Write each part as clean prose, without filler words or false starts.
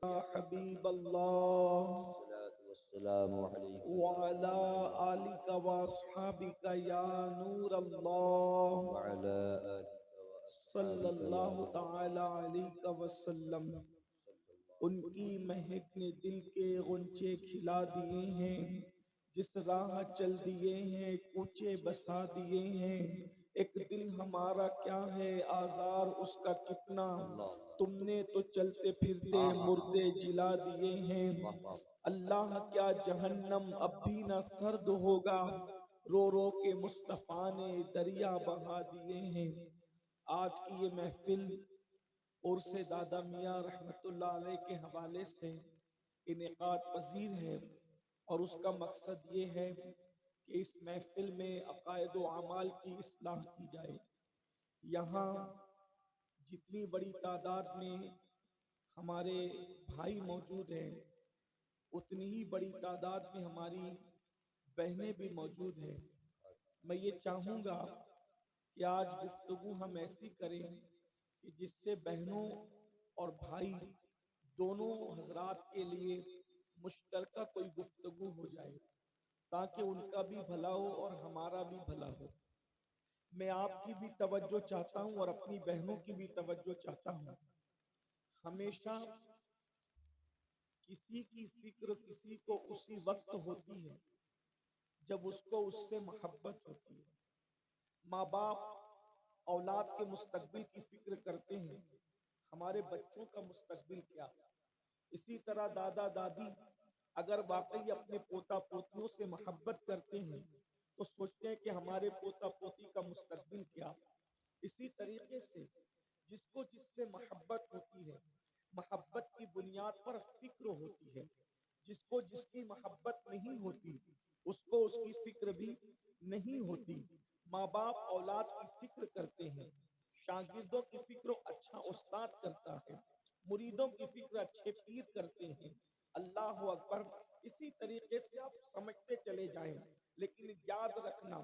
हबीब अल्लाह व अला आलिका व अस्हाबिका या नूर अल्लाह सल्लल्लाहु तआला अलैहि वसल्लम। उनकी महक ने दिल के गुंचे खिला दिए हैं, जिस राह चल दिए हैं कूचे बसा दिए हैं। एक दिल हमारा क्या है आजार उसका कितना, तुमने तो चलते फिरते मुर्दे जिला दिए हैं। अल्लाह क्या जहन्नम अब भी न सर्द होगा, रो रो के मुस्तफ़ा ने दरिया बहा दिए हैं। आज की ये महफिल उर्से दादा मियाँ रहमतुल्लाह अलैह के हवाले से इनेकाद पजीर है और उसका मकसद ये है कि इस महफिल में अकायद व अमाल की इस्लाह की जाए। यहाँ जितनी बड़ी तादाद में हमारे भाई मौजूद हैं, उतनी ही बड़ी तादाद में हमारी बहनें भी मौजूद हैं। मैं ये चाहूँगा कि आज गुफ्तगू हम ऐसी करें कि जिससे बहनों और भाई दोनों हजरात के लिए मुश्तरका कोई गुफ्तगू हो जाए, ताकि उनका भी भला हो और हमारा भी भला हो। मैं आपकी भी तवज्जो चाहता हूँ और अपनी बहनों की भी तवज्जो चाहता हूँ। हमेशा किसी की फिक्र किसी को उसी वक्त होती है जब उसको उससे मोहब्बत होती है। माँ बाप औलाद के मुस्तकबिल की फिक्र करते हैं, हमारे बच्चों का मुस्तकबिल क्या। इसी तरह दादा दादी अगर वाकई अपने पोता पोतियों से मोहब्बत करते हैं तो सोचते हैं कि हमारे पोता पोती का मुस्तकबिल क्या। इसी तरीके से जिसको जिससे मोहब्बत होती है, मोहब्बत की बुनियाद पर फिक्र होती है। जिसको जिसकी मोहब्बत नहीं होती उसको उसकी फिक्र भी नहीं होती। माँ बाप औलाद की फिक्र करते हैं, शागिर्दों की फिक्र अच्छा उस्ताद करता है, मुरीदों की फिक्र अच्छे पीर करते हैं। अल्लाह अकबर। इसी तरीके से आप समझते चले जाएं, लेकिन याद रखना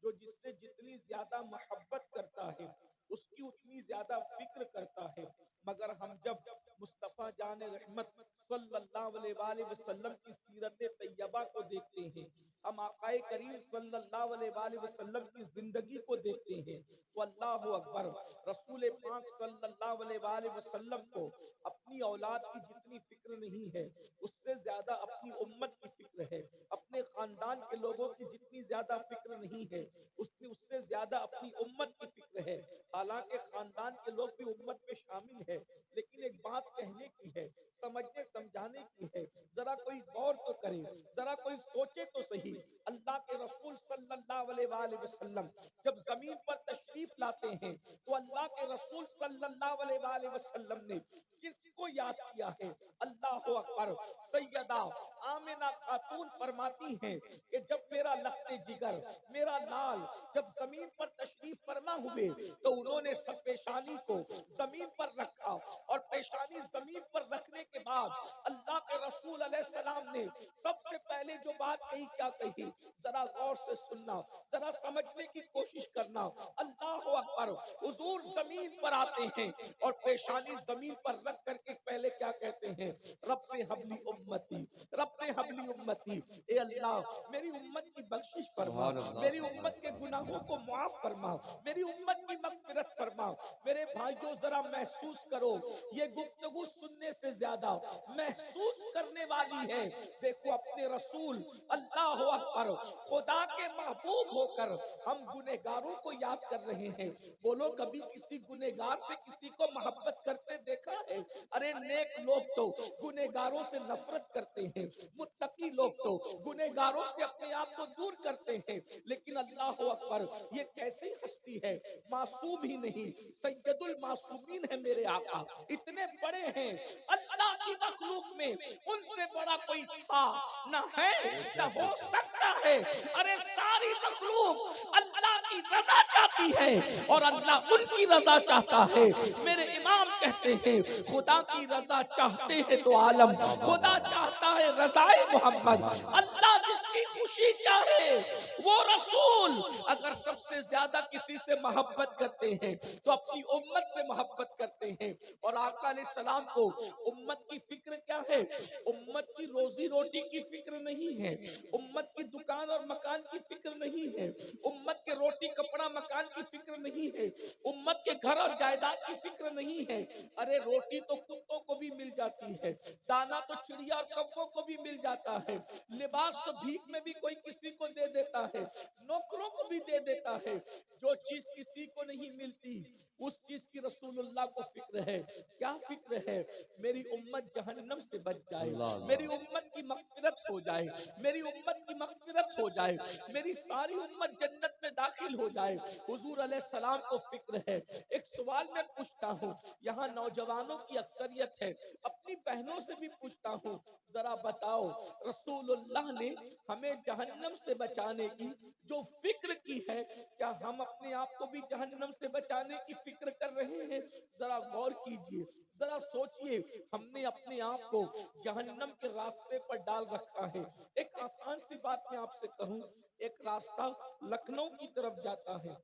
जो जिससे जितनी ज्यादा मोहब्बत करता है उसकी उतनी ज्यादा फिक्र करता है। मगर हम जब मुस्तफ़ा जाने रहमत सल्लल्लाहु अलैहि वसल्लम की सीरत तैयबा को देखते हैं, हम आकाए करीम सल्लल्लाहु अलैहि वसल्लम की जिंदगी को देखते हैं तो अल्लाह अकबर। रसूल पाक सल्लल्लाहु अलैहि वसल्लम को अपनी औलाद की जितनी फिक्र नहीं है उससे ज्यादा अपनी उम्मत की फिक्र है। अपने खानदान के लोगों की जितनी ज्यादा फिक्र नहीं है उससे ज्यादा अपनी उम्मत की फिक्र है। हालांकि खानदान के लोग भी उम्मत में शामिल है, लेकिन एक बात कहने की है, समझने समझाने की है। जरा कोई गौर तो करे, जरा कोई सोचे तो सही। अल्लाह के रसूल सल्लल्लाहु अलैहि वसल्लम जब जमीन पर तशरीफ लाते हैं तो अल्लाह के रसूल सल्लल्लाहु अलैहि वसल्लम ने किसको याद किया है? अल्लाह अकबर। सैयदा आमिना खातून फरमाती हैं कि जब मेरा लख्ते जिगर, मेरा लाल जब जमीन पर तशरीफ फरमा हुए तो उन्होंने सब पेशानी को जमीन पर रखा और पेशानी जमीन पर रखने के बाद अल्लाह के रसूल अलैहिस्सलाम ने सबसे पहले जो बात कही क्या कही? जरा गौर से सुनना, जरा समझने की कोशिश करना। अल्लाह अकबर। हुजूर जमीन पर आते हैं और पेशानी जमीन पर रख करके पहले क्या कहते हैं? रब्बे हबली उम्मती, रब्बे हबली उम्मती। ए अल्लाह मेरी उम्मत की बख्शिश फरमा, मेरी उम्मत के गुनाहों को माफ फरमा, मेरी उम्मत की मगफिरत फरमा। मेरे भाइयों जरा महसूस करो, ये गुफ्तगू सुनने से ज्यादा महसूस करने वाली है। देखो अपने रसूल अल्लाह अकबर खुदा के महबूब होकर हम गुनहगारों को याद कर रहे हैं। बोलो कभी किसी गुनहगार से किसी को मोहब्बत करते देखा है? अरे नेक लोग तो गुनहगारों से नफरत करते हैं, मुत्तकी लोग तो गुनहगारों से अपने आप को दूर करते हैं। लेकिन अल्लाह अकबर ये कैसी हस्ती है, मासूम ही नहीं सैयदुल मासूमीन है मेरे आका। इतने बड़े हैं अल्लाह की मखलूक में, उनसे बड़ा कोई था न है न हो सकता है। अरे सारी मखलूक अल्लाह की रजा चाहती है और अल्लाह उनकी रजा चाहता है। मेरे इमाम कहते हैं खुदा की रजा चाहते हैं तो आलम, खुदा चाहता है रजाए मोहम्मद। अल्लाह जिसकी खुशी चाहे वो रसूल अगर सबसे ज्यादा किसी से मोहब्बत करते हैं तो अपनी उम्मत से मोहब्बत करते हैं। और आका अलैहिस्सलाम को उम्मत की फिक्र क्या है? उम्मत की रोजी रोटी की फिक्र नहीं है, उम्मत की दुकान और मकान की फिक्र नहीं है, उम्मत के रोटी कपड़ा मकान की फिक्र नहीं है, उम्मत के घर और जायदाद की फिक्र नहीं है। अरे रोटी तो कुत्तों को भी मिल जाती है, दाना तो चिड़िया और कौवों को भी मिल जाता है, लिबास तो भीख में भी कोई किसी को दे देता है, नौकरों को भी दे देता है। जो चीज किसी को नहीं मिलती उस चीज की रसूलुल्लाह को फिक्र है। क्या फिक्र है? मेरी उम्मत जहन्नम से बच जाए, मेरी उम्मत की मगफिरत हो जाए, मेरी उम्मत की मगफिरत हो जाए, मेरी सारी उम्मत जन्नत में दाखिल हो जाए। हुजूर अलैहिस्सलाम को फिक्र है। एक सवाल मैं पूछता हूँ, यहाँ नौजवानों की अक्सरियत है, अपनी बहनों से भी पूछता हूँ, जरा बताओ रसूलुल्लाह ने हमें जहन्नम से बचाने की जो फिक्र की है, क्या हम अपने आप को भी जहन्नम से बचाने की फिक्र कर रहे हैं? जरा गौर कीजिए, जरा सोचिए, हमने अपने आप को जहन्नम के रास्ते पर डाल रखा है। एक आसान सी बात मैं आपसे कहूं, एक रास्ता लखनऊ की तरफ जाता है,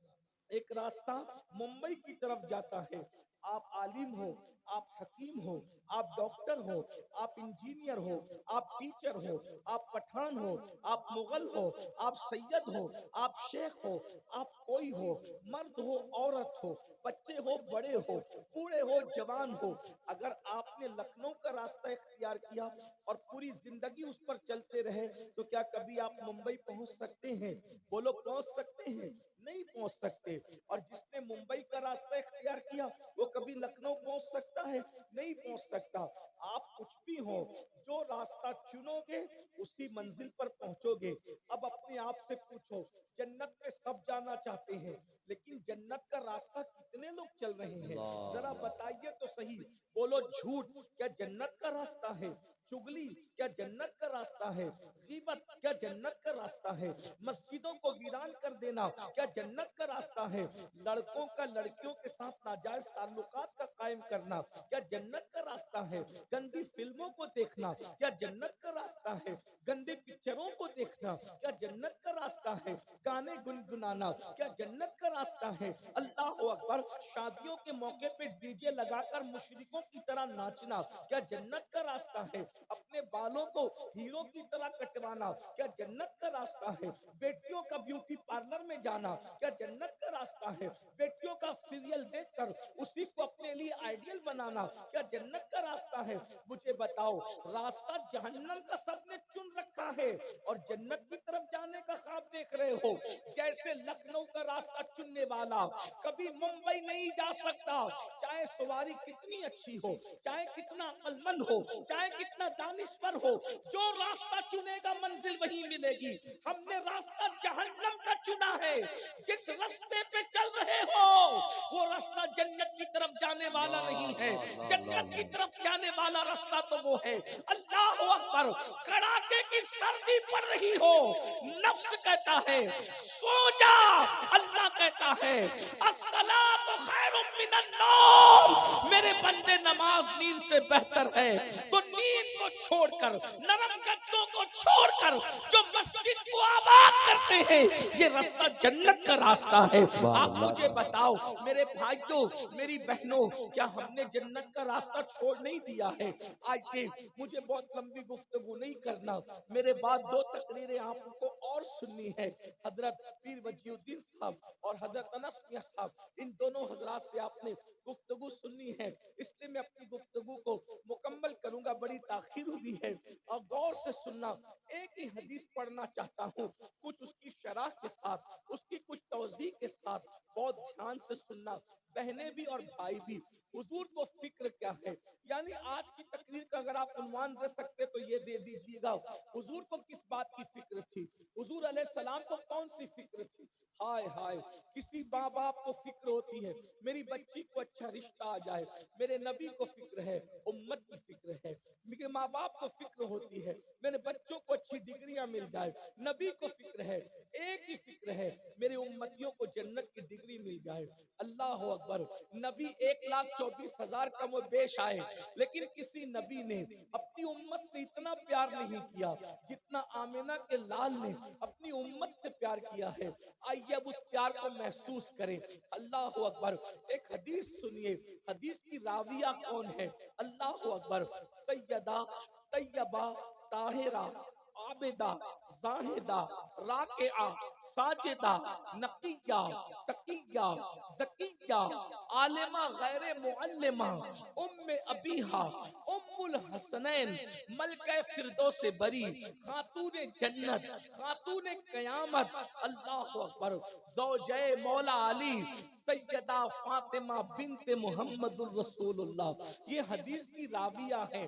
एक रास्ता मुंबई की तरफ जाता है। आप आलिम हो, आप हकीम हो, आप डॉक्टर हो, आप इंजीनियर हो, आप टीचर हो, आप पठान हो, आप मुगल हो, आप सैयद हो, आप शेख हो, आप कोई हो, मर्द हो, औरत हो, बच्चे हो, बड़े हो, बूढ़े हो, जवान हो, अगर आपने लखनऊ का रास्ता इख्तियार किया और पूरी जिंदगी उस पर चलते रहे तो क्या कभी आप मुंबई पहुंच सकते हैं? बोलो, पहुंच सकते हैं? नहीं पहुंच सकते। और जिसने मुंबई का रास्ता इख्तियार किया वो कभी लखनऊ पहुंच सकता है? नहीं पहुंच सकता। आप कुछ भी हो, जो रास्ता चुनोगे उसी मंजिल पर पहुंचोगे। अब अपने आप से पूछो, जन्नत में सब जाना चाहते हैं, लेकिन जन्नत का रास्ता कितने लोग चल रहे हैं? जरा बताइए तो सही। बोलो, झूठ क्या जन्नत का रास्ता है? चुगली क्या जन्नत का रास्ता है? गीबत क्या जन्नत का रास्ता है? मस्जिदों को वीरान कर देना क्या जन्नत का रास्ता है? लड़कों का लड़कियों के साथ नाजायज ताल्लुकात का कायम करना क्या जन्नत का रास्ता है? गंदी फिल्मों को देखना क्या जन्नत का रास्ता है? गंदे पिक्चरों को देखना क्या जन्नत का रास्ता है? गाने गुनगुनाना क्या जन्नत का रास्ता है? अल्लाह अकबर, शादियों के मौके पे डीजे लगाकर मुशरिकों की तरह नाचना क्या जन्नत का रास्ता है? अपने बालों को हीरो की तरह कटवाना क्या जन्नत का रास्ता है? बेटियों का ब्यूटी पार्लर में जाना क्या जन्नत का रास्ता है? बेटियों का सीरियल देखकर उसी को अपने लिए आइडियल बनाना क्या जन्नत का रास्ता है? मुझे बताओ, रास्ता जहन्नम का सबने चुन रखा है और जन्नत की तरफ जाने का ख्वाब देख रहे हो। जैसे लखनऊ का रास्ता चुनने वाला कभी मुंबई नहीं जा सकता, चाहे सवारी कितनी अच्छी हो, चाहे कितना अक्लमंद हो, चाहे कितना दानिश्वर हो, जो रास्ता चुनेगा मंजिल वही मिलेगी। हमने रास्ता जहन्नम का चुना है। जिस रास्ते पे चल रहे हो वो रास्ता जन्नत की तरफ जाने वाला नहीं है। जन्नत की तरफ जाने वाला रास्ता तो वो है। अल्लाह अकबर, कड़ाके की सर्दी पड़ रही हो, नफ्स कहता है सो जा, अल्लाह कहता है अस्सलातु खैरुम मिनन नौम, मेरे बंदे नमाज नींद से बेहतर है। तो नींद को छोड़कर, नरम गद्दों को छोड़कर जो मस्जिद को आबाद करते हैं, ये रास्ता जन्नत का रास्ता है। आप मुझे बताओ मेरे भाइयों, मेरी बहनों, क्या हमने जन्नत का रास्ता छोड़ नहीं दिया है? आइए, मुझे बहुत लंबी गुफ्तगू नहीं करना, मेरे बाद दो तकरीरें आपको और सुननी है। हजरत पीर वजीउद्दीन साहब और हजरत अनस मियां साहब, इन दोनों हजरात से आपने गुफ्तगू सुननी है, इसलिए मैं अपनी गुफ्तगू को मुकम्मल करूंगा। बड़ी ताखीर हुई है और गौर से सुनना। एक ही हदीस पढ़ना चाहता हूँ, कुछ उसकी शरह के साथ, उसकी कुछ तौज़ीह के साथ, बहुत ध्यान से सुनना, बहनें भी और भाई भी। हुजूर को फिक्र क्या है, यानी आज की तकरीर का अगर आप उन्वान दे सकते तो ये दे दीजिएगा, हुजूर को किस बात की फिक्र थी? हुजूर अलैहिस्सलाम को कौन सी फिक्र थी? हाय हाय, किसी माँ बाप को फिक्र होती है मेरी बच्ची को अच्छा रिश्ता आ जाए, मेरे नबी को फिक्र है, उम्मत की फिक्र है, मेरे माँ बाप को फिक्र होती है मेरे बच्चों को अच्छी डिग्रियां मिल जाए, नबी को फिक्र है, एक ही फिक्र है मेरे उम्मतियों को जन्नत की डिग्री मिल जाए। अल्लाह अकबर। नबी 1,24,000 कम बेश आए, लेकिन किसी नबी ने अपनी उम्मत से इतना प्यार नहीं किया जितना आमिना के लाल ने अपनी उम्मत से प्यार किया है। आइए अब उस प्यार को महसूस करें। अल्लाह अकबर। एक हदीस सुनिए, हदीस की राविया कौन है? अल्लाह अकबर। सैयदा तैयबा ताहिरा आबिदा जाहिदा राकिआ साजिदा नकिया तकिया ज़किया आलिमा गैर मुअल्लिमा उम्मे अबीहा उम्मुल हसनैन मलका फिरदौस से बरी खातूने जन्नत खातूने कयामत। अल्लाह अकबर। ज़ौजे मौला अली सैयदा फातिमा बिनते मुहम्मदुर रसूलुल्लाह। ये हदीस की राविया है।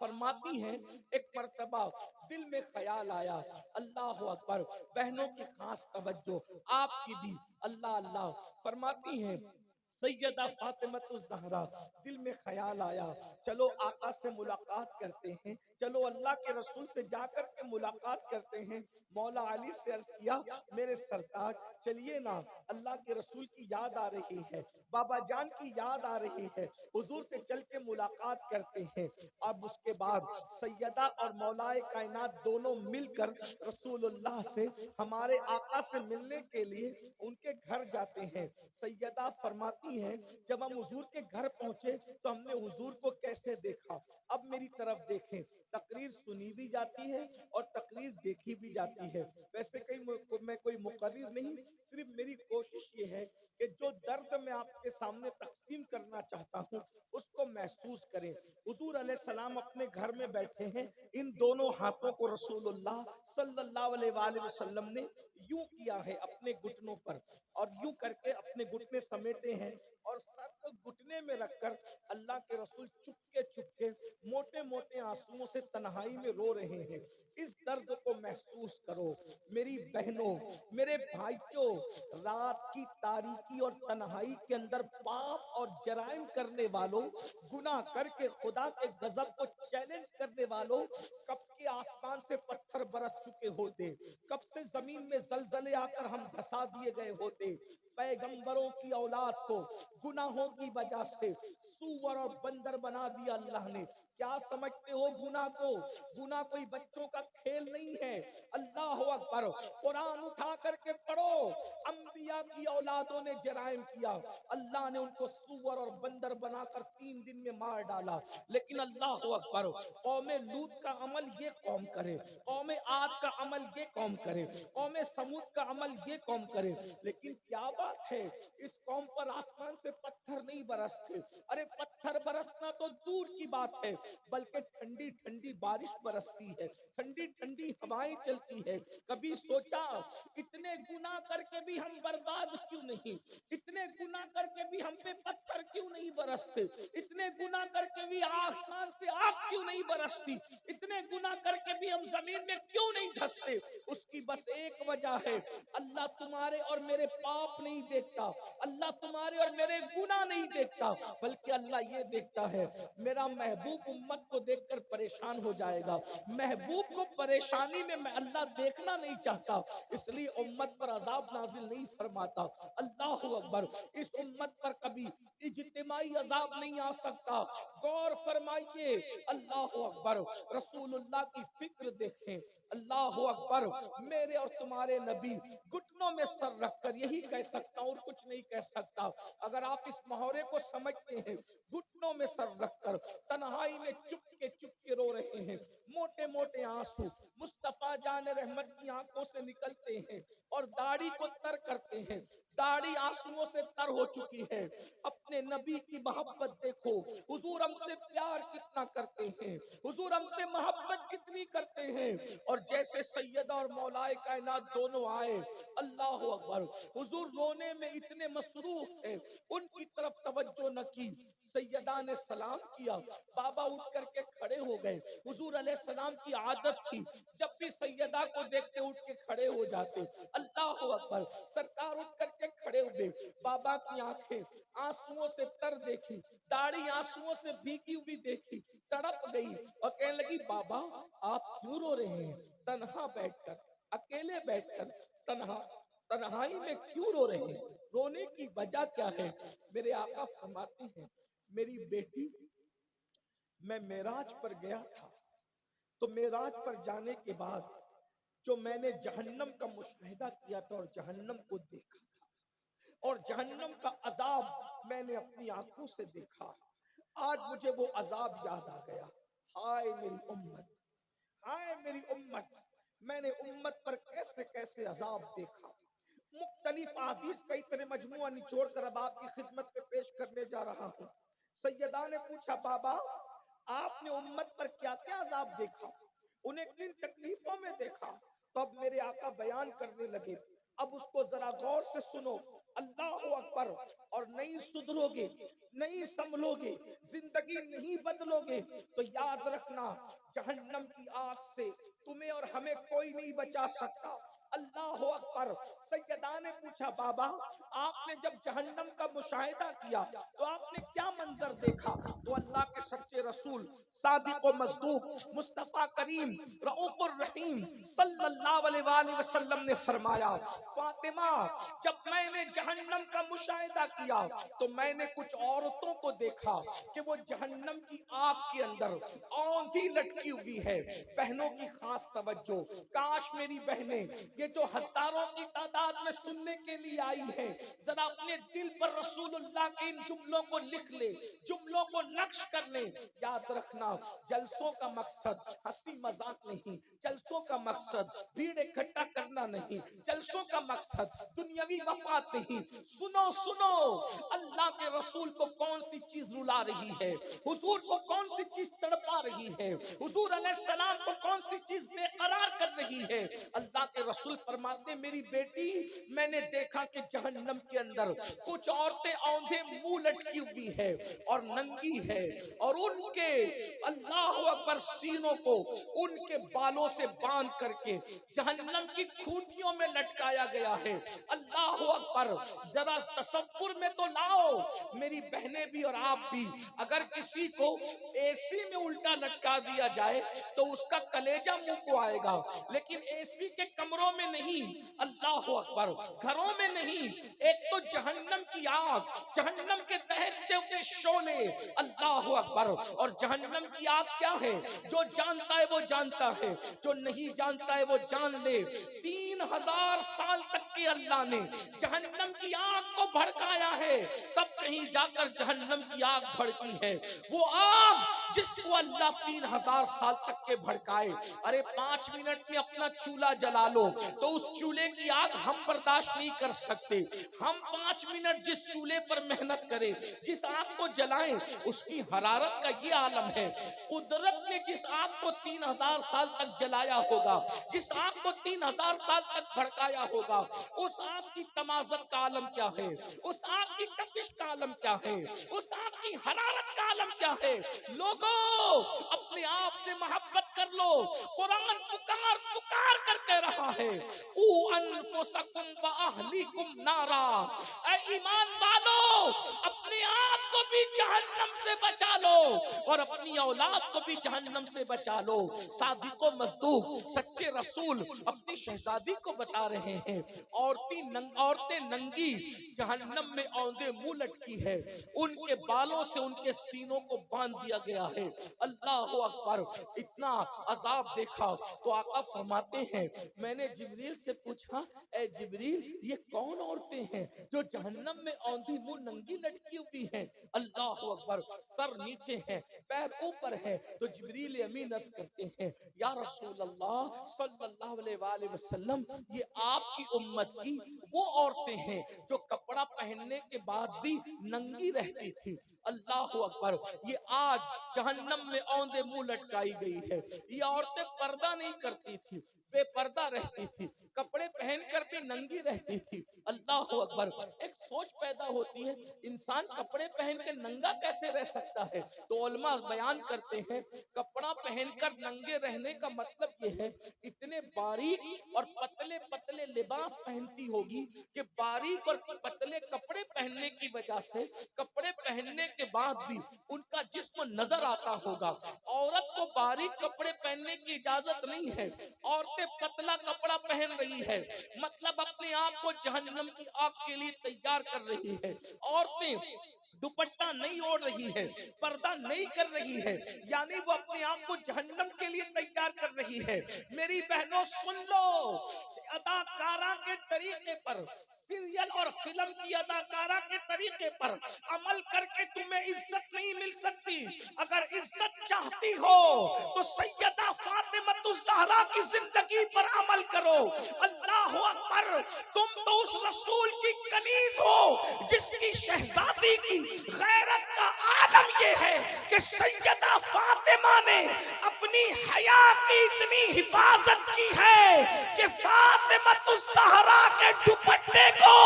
फरमाती हैं एक मर्तबा दिल में ख्याल आया, अल्लाह अकबर। बहनों की खास तवज्जो, आपकी भी। अल्लाह अल्लाह। फरमाती हैं सैयदा फातिमतुज़ ज़हरा, दिल में ख्याल आया चलो आका से मुलाकात करते हैं, चलो अल्लाह के रसूल से जाकर के मुलाकात करते हैं। मौला अली से अर्ज किया मेरे सरताज चलिए ना, अल्लाह के रसूल की याद आ रही है, बाबा जान की याद आ रही है, हुजूर से चल के मुलाकात करते हैं। अब उसके बाद सैयदा और मौलाए कायनात दोनों मिलकर रसूलुल्लाह से, हमारे आका से मिलने के लिए उनके घर जाते हैं। सैयदा फरमाती हैं जब हम हुजूर के घर पहुंचे तो हमने हुजूर को कैसे देखा। अब मेरी तरफ देखें, तकरीर सुनी भी जाती है और तकरीर देखी भी जाती है। वैसे कहीं मैं कोई मुकर्रिर नहीं, सिर्फ मेरी कोशिश ये है कि जो दर्द मैं आपके सामने तकसीम करना चाहता हूँ उसको महसूस करें। हुजूर अलैहिस्सलाम अपने घर में बैठे हैं, इन दोनों हाथों को रसूलुल्लाह सल्लल्लाहु अलैहि वसल्लम ने यूं किया है अपने घुटनों पर, और यूं करके अपने घुटने समेटे हैं और सर को घुटने में रखकर अल्लाह के रसूल चुपके चुपके मोटे मोटे आंसुओं से तन्हाई में रो रहे हैं। इस दर्द को महसूस करो मेरी बहनों, मेरे भाइयों। रात की तारीकी और तन्हाई के अंदर पाप और जराइम करने वालों, गुनाह करके खुदा के गजब को चैलेंज करने वालों, कब के आसमान से पत्थर बरस चुके होते, कब से जमीन में जलजले आकर हम धसा दिए गए होते। पैगंबरों की औलाद को गुनाहों की वजह से सूअर और बंदर बना दिया अल्लाह ने। क्या समझते हो गुनाह को? गुनाह कोई बच्चों का खेल नहीं है। अल्लाह अकबर। कुरान उठा करके पढ़ो, अंबिया की औलादों ने जराइम किया, अल्लाह ने उनको सूअर और बंदर बनाकर 3 दिन में मार डाला। लेकिन अल्लाह अकबर, कौमे लूत का अमल ये कौम करे, कौमे आद का अमल ये कौम करे, कौमे समूद का अमल ये कौम करे। लेकिन क्या बात है, इस कौम पर आसमान से पत्थर नहीं बरसते। अरे पत्थर बरसना तो दूर की बात है, बल्कि ठंडी ठंडी बारिश बरसती है, ठंडी ठंडी हवाएं चलती है। कभी सोचा इतने गुनाह करके भी हम बर्बाद क्यों नहीं, इतने गुनाह करके भी हम पे पत्थर क्यों नहीं बरसते, इतने गुनाह करके भी आसमान से आग क्यों नहीं बरसती, इतने गुनाह करके भी हम जमीन में क्यों नहीं धंसते? उसकी बस एक वजह है, अल्लाह तुम्हारे और मेरे पाप नहीं देखता, अल्लाह तुम्हारे और मेरे गुनाह नहीं देखता, बल्कि अल्लाह ये देखता है मेरा महबूब उम्मत को देखकर परेशान हो जाएगा। महबूब को परेशानी में मैं अल्लाह देखना नहीं चाहता, इसलिए उम्मत पर अजाब नाजिल नहीं फरमाता। अल्लाह अकबर। इस उम्मत पर कभी इज्तिमाई अजाब नहीं आ सकता। गौर फरमाइए। अल्लाह अकबर। रसूलुल्लाह की फिक्र देखें। अल्लाह अकबर। मेरे और तुम्हारे नबी घुटनों में सर रखकर यही कह सकता हूं और कुछ नहीं कह सकता। अगर आप इस मुहावरे को समझते हैं, घुटनों में सर रखकर तन्हाई में चुपके चुपके रो रहे हैं, मोटे मोटे आंसू मुस्तफा जान रहमत की आंखों से निकलते हैं और दाढ़ी को तर करते हैं, दाढ़ी आंसुओं से तर हो चुकी है। अपने नबी की मोहब्बत देखो, हुजूर हमसे प्यार कितना करते हैं, हुजूर हमसे मोहब्बत कितनी करते हैं। और जैसे सैयदा और मौलाए कायनात दोनों आए, अल्लाह अकबर, हुजूर रोने में इतने मसरूफ हैं, उनकी तरफ तवज्जो न की। सैयदा ने सलाम किया, बाबा उठ करके खड़े हो गए। हुजूर अलैहिस्सलाम की आदत थी, जब भी सैयदा को देखते उठ के खड़े हो जाते। अल्लाह अकबर। सरकार उठ करके खड़े हुए, बाबा की आंखें आंसुओं से तर देखी, दाढ़ी आंसुओं से भीगी हुई देखी, तड़प गई और कहने लगी, बाबा आप क्यों रो रहे हैं? तन्हा बैठकर, अकेले बैठकर, तन्हाई में क्यों रो रहे हैं? रोने की वजह क्या है? मेरे आका फरमाते हैं, मेरी बेटी, मैं मेराज पर गया था, तो मेराज पर जाने के बाद जो मैंने जहन्नम का मुशाहिदा किया था और जहन्नम को देखा था और जहन्नम का अजाब मैंने अपनी आंखों से देखा, आज मुझे वो अजाब याद आ गया। हाय मेरी उम्मत, हाय मेरी उम्मत, मैंने उम्मत पर कैसे कैसे अजाब देखा। मुख्तलिफ हदीस का इतने मजमुआ निचोड़ कर अब आपकी खिदमत में पेश करने जा रहा हूँ। सैयदा ने पूछा, बाबा आपने उम्मत पर क्या क्या अजाब देखा, उन्हें किन तकलीफों में देखा? तो अब मेरे आका बयान करने लगे, अब उसको जरा गौर से सुनो। अल्लाह अकबर। और नहीं सुधरोगे, नहीं संभलोगे, जिंदगी नहीं बदलोगे तो याद रखना, जहन्नम की आग से तुम्हें और हमें कोई नहीं बचा सकता। अल्लाह अकबर। सैयदा ने पूछा, बाबा आपने जब जहन्नम का मुशाहिदा किया तो आपने क्या मंजर देखा? तो अल्लाह के सच्चे रसूल सादिक व मस्दूक मुस्तफा करीम रऊफुर रहीम सल्लल्लाहु अलैहि वसल्लम ने फरमाया, फातिमा जब मैंने जहन्नम का मुशाहिदा किया तो मैंने कुछ औरतों को देखा कि वो जहन्नम की आग के अंदर औंधी लटकी हुई है। बहनों की खास तवज्जो, काश मेरी बहनें ये जो हजारों की तादाद में सुनने के लिए आई है, जरा अपने दिल पर रसूलुल्लाह के इन जुमलों को लिख ले, जुमलों को नक्श कर ले। याद रखना, जलसों का मकसद हंसी मजाक नहीं, जलसों का मकसद भीड़ इकट्ठा करना नहीं, जलसों का मकसद दुनियावी मफाद नहीं। सुनो सुनो, अल्लाह के रसूल को कौन सी चीज रुला रही है, हुजूर को कौन सी चीज तड़पा रही है, हुजूर अलैहिस्सलाम को कौन सी चीज बेकरार कर रही है। अल्लाह के रसूल फरमाते, मेरी बेटी मैंने देखा कि जहन्नम के अंदर कुछ औरतें औंधे मुंह लटकी हुई है और नंगी है और उनके अल्लाह अकबर सीनों को उनके बालों से बांध करके जहन्नम की खूंटियों में लटकाया गया है। अल्लाह अकबर। जरा तसव्वुर में तो लाओ मेरी बहनें भी और आप भी, अगर किसी को एसी में उल्टा लटका दिया जाए तो उसका कलेजा मुंह को आएगा, लेकिन एसी के कमरों में नहीं, अल्लाह अकबर, घरों में नहीं। एक तो जहन्नम की आग, जहन्नम के दहकते हुए शोले, अल्लाह अकबर। और जहन्नम की आग क्या है? जो जानता है वो जानता है, जो नहीं जानता है वो जान ले। 3000 साल तक के अल्लाह ने जहन्नम की आग को भड़काया है, तब कहीं जाकर जहन्नम की आग भड़की है। वो आग जिसको अल्लाह 3000 साल तक के भड़काए, अरे 5 मिनट में अपना चूल्हा जला लो तो उस चूल्हे की आग हम बर्दाश्त नहीं कर सकते। हम 5 मिनट जिस चूल्हे पर मेहनत करें, जिस आग को जलाएं, उसकी हरारत का ये आलम है। कुदरत ने जिस आग को 3000 साल तक जलाया होगा, जिस आग को 3000 साल तक भड़काया होगा, उस आग की तमाज़त का आलम क्या है, उस आग की तपिश का आलम क्या है, उस आग की हरारत का आलम क्या है। लोगों अपने आप से मोहब्बत कर लो। कुरान पुकार पुकार कर कह रहा है, ऊ अनफुसकुम व अहलीकुम नारा। ऐ ईमान वालों, अपने आप को भी जहन्नम से बचा लो और अपनी औलाद को भी जहन्नम से बचा लो। सादिको मज़दूक सच्चे रसूल अपनी शहजादी को बता रहे हैं, औरतें नंगी जहन्नम में औंधे मुंह लटकी है, उनके बालों से उनके सीनों को बांध दिया गया है। अल्लाह अकबर। इतना अजाब देखा तो आका फरमाते हैं, मैंने जिब्रील से पूछा, ए जिब्रील ये कौन औरतें हैं जो जहन्नम में औंधी मुंह नंगी लटकी हुई हैं? अल्लाह अकबर। सर नीचे है, पैर ऊपर है, तो जिब्रील अमीन अर्ज करते हैं, या रसूल अल्लाह सल्लल्लाहु अलैहि वसल्लम, ये आपकी उम्मत की वो औरतें हैं जो कपड़ा पहनने के बाद भी नंगी रहती थी। अल्लाह अकबर। ये आज जहन्नम में औंधे मुंह लटकाई गई है। ये औरतें पर्दा नहीं करती थी, बेपर्दा रहती थी, कपड़े कपड़े पहनकर भी नंगी रहती थी। अल्लाह अकबर। एक सोच पैदा होती है, इंसान कपड़े पहन के नंगा कैसे रह सकता है? तो उलमा बयान करते हैं, कपड़ा पहनकर नंगे रहने का मतलब ये है, इतने बारीक और पतले पतले लिबास पहनती होगी कि बारीक और पतले कपड़े पहनने की वजह से, कपड़े पहनने के बाद भी उनका जिस्म नजर आता होगा। औरत को बारीक कपड़े पहनने की इजाजत नहीं है, औरतें पतला कपड़ा पहन रही है, मतलब अपने आप को जहन्नम की आग के लिए तैयार कर रही है। औरतें दुपट्टा नहीं ओढ़ रही है, पर्दा नहीं कर रही है, यानी वो अपने आप को जहन्नम के लिए तैयार कर रही है। मेरी बहनों सुन लो, अदाकारा के तरीके पर, सीरियल और फिल्म की अदाकारा के तरीके पर अमल करके तुम्हें इज्जत नहीं मिल सकती। अगर इज्जत चाहती हो तो सैयदा फातिमा ज़हरा की जिंदगी पर अमल करो। अल्लाह अकबर। तुम तो उस रसूल की कनीज हो जिसकी शहजादी की गैरत का आलम ये है कि सैयदा फातिमा ने अपनी हया की इतनी हिफाजत की है कि फातिमा ज़हरा के दुपट्टे को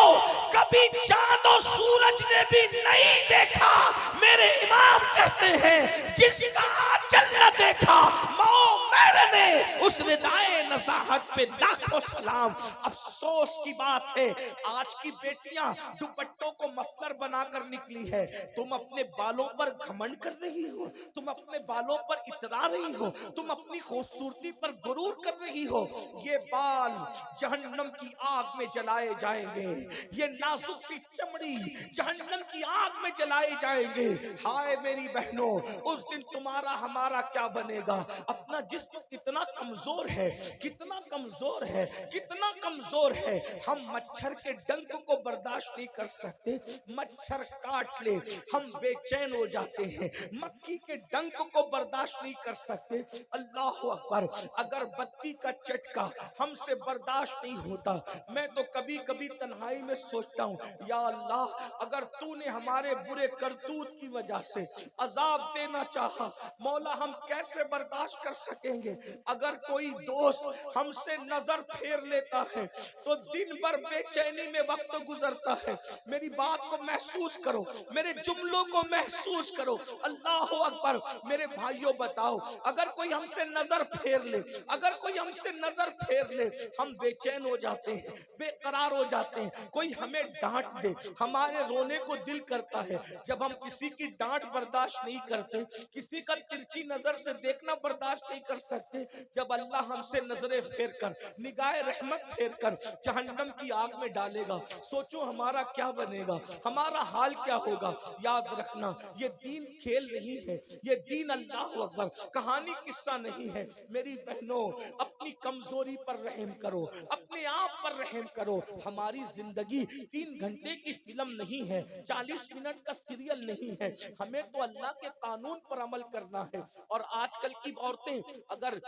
कभी चांद और सूरज ने भी नहीं देखा। मेरे इमाम कहते हैं, जिसका आंचल न देखा मौ मेरे ने, उस रिदाए नज़ाहत पे लाखों सलाम। अफसोस की बात है, आज की बेटियां दुपट्टों को मफलर बनाकर निकली है। तुम अपने बालों पर घमंड कर रही हो, तुम अपने बालों पर इतरा रही हो, तुम अपनी खूबसूरती पर गुरूर कर रही हो। ये बाल जहन्नम की आग में जलाए जाएंगे, ये नाजुक सी चमड़ी जहन्नम की आग में जलाए जाएंगे। हाय मेरी बहनों, उस दिन तुम्हारा हमारा क्या बनेगा? अपना जिस्म कितना कमजोर है, कितना कमजोर है, कितना कमजोर है। हम मच्छर के डंक को बर्दाश्त नहीं कर सकते, मच्छर काट ले हम बेचैन हो जाते हैं, मक्खी के डंक को बर्दाश्त नहीं कर सकते। अल्लाह अकबर। अगर बत्ती का चटका हमसे बर्दाश्त नहीं होता, मैं तो कभी कभी तन्हाई में सोचता हूँ, या अल्लाह अगर तूने हमारे बुरे करतूत की वजह से अजाब देना चाहा, मौला हम कैसे बर्दाश्त कर सकेंगे? अगर कोई दोस्त हमसे नजर फेर लेता है तो दिन भर बेचैनी में वक्त गुजरता है। मेरी बात को महसूस करो, मेरे जुमलों को महसूस करो। अल्लाह अकबर। मेरे भाइयों बताओ, अगर कोई हमसे नजर फेर ले, अगर कोई हमसे नजर फेर ले, हम बेचैन हो जाते हैं, बेकरार हो जाते हैं। कोई हमें डांट दे, हमारे रोने को दिल करता है। जब हम किसी की डांट बर्दाश्त नहीं करते, किसी का तिरछी नजर से देखना बर्दाश्त नहीं कर सकते, जब अल्लाह हमसे नजरें फेर कर, निगाह रहमत फेर कर जहन्नम की आग में डालेगा, सोचो हमारा क्या बनेगा, हमारा हाल क्या होगा। याद रखना, ये दीन खेल नहीं है, ये दीन अल्लाह अकबर कहानी किस्सा नहीं है। मेरी बहनों, अपनी कमजोरी पर रहम करो, अपने आप पर रहम करो। हमारी जिंदगी 3 घंटे की फिल्म नहीं है, 40 मिनट का सीरियल नहीं है। हमें तो अल्लाह के कानून पर अमल करना है। और आजकल की औरतें अगर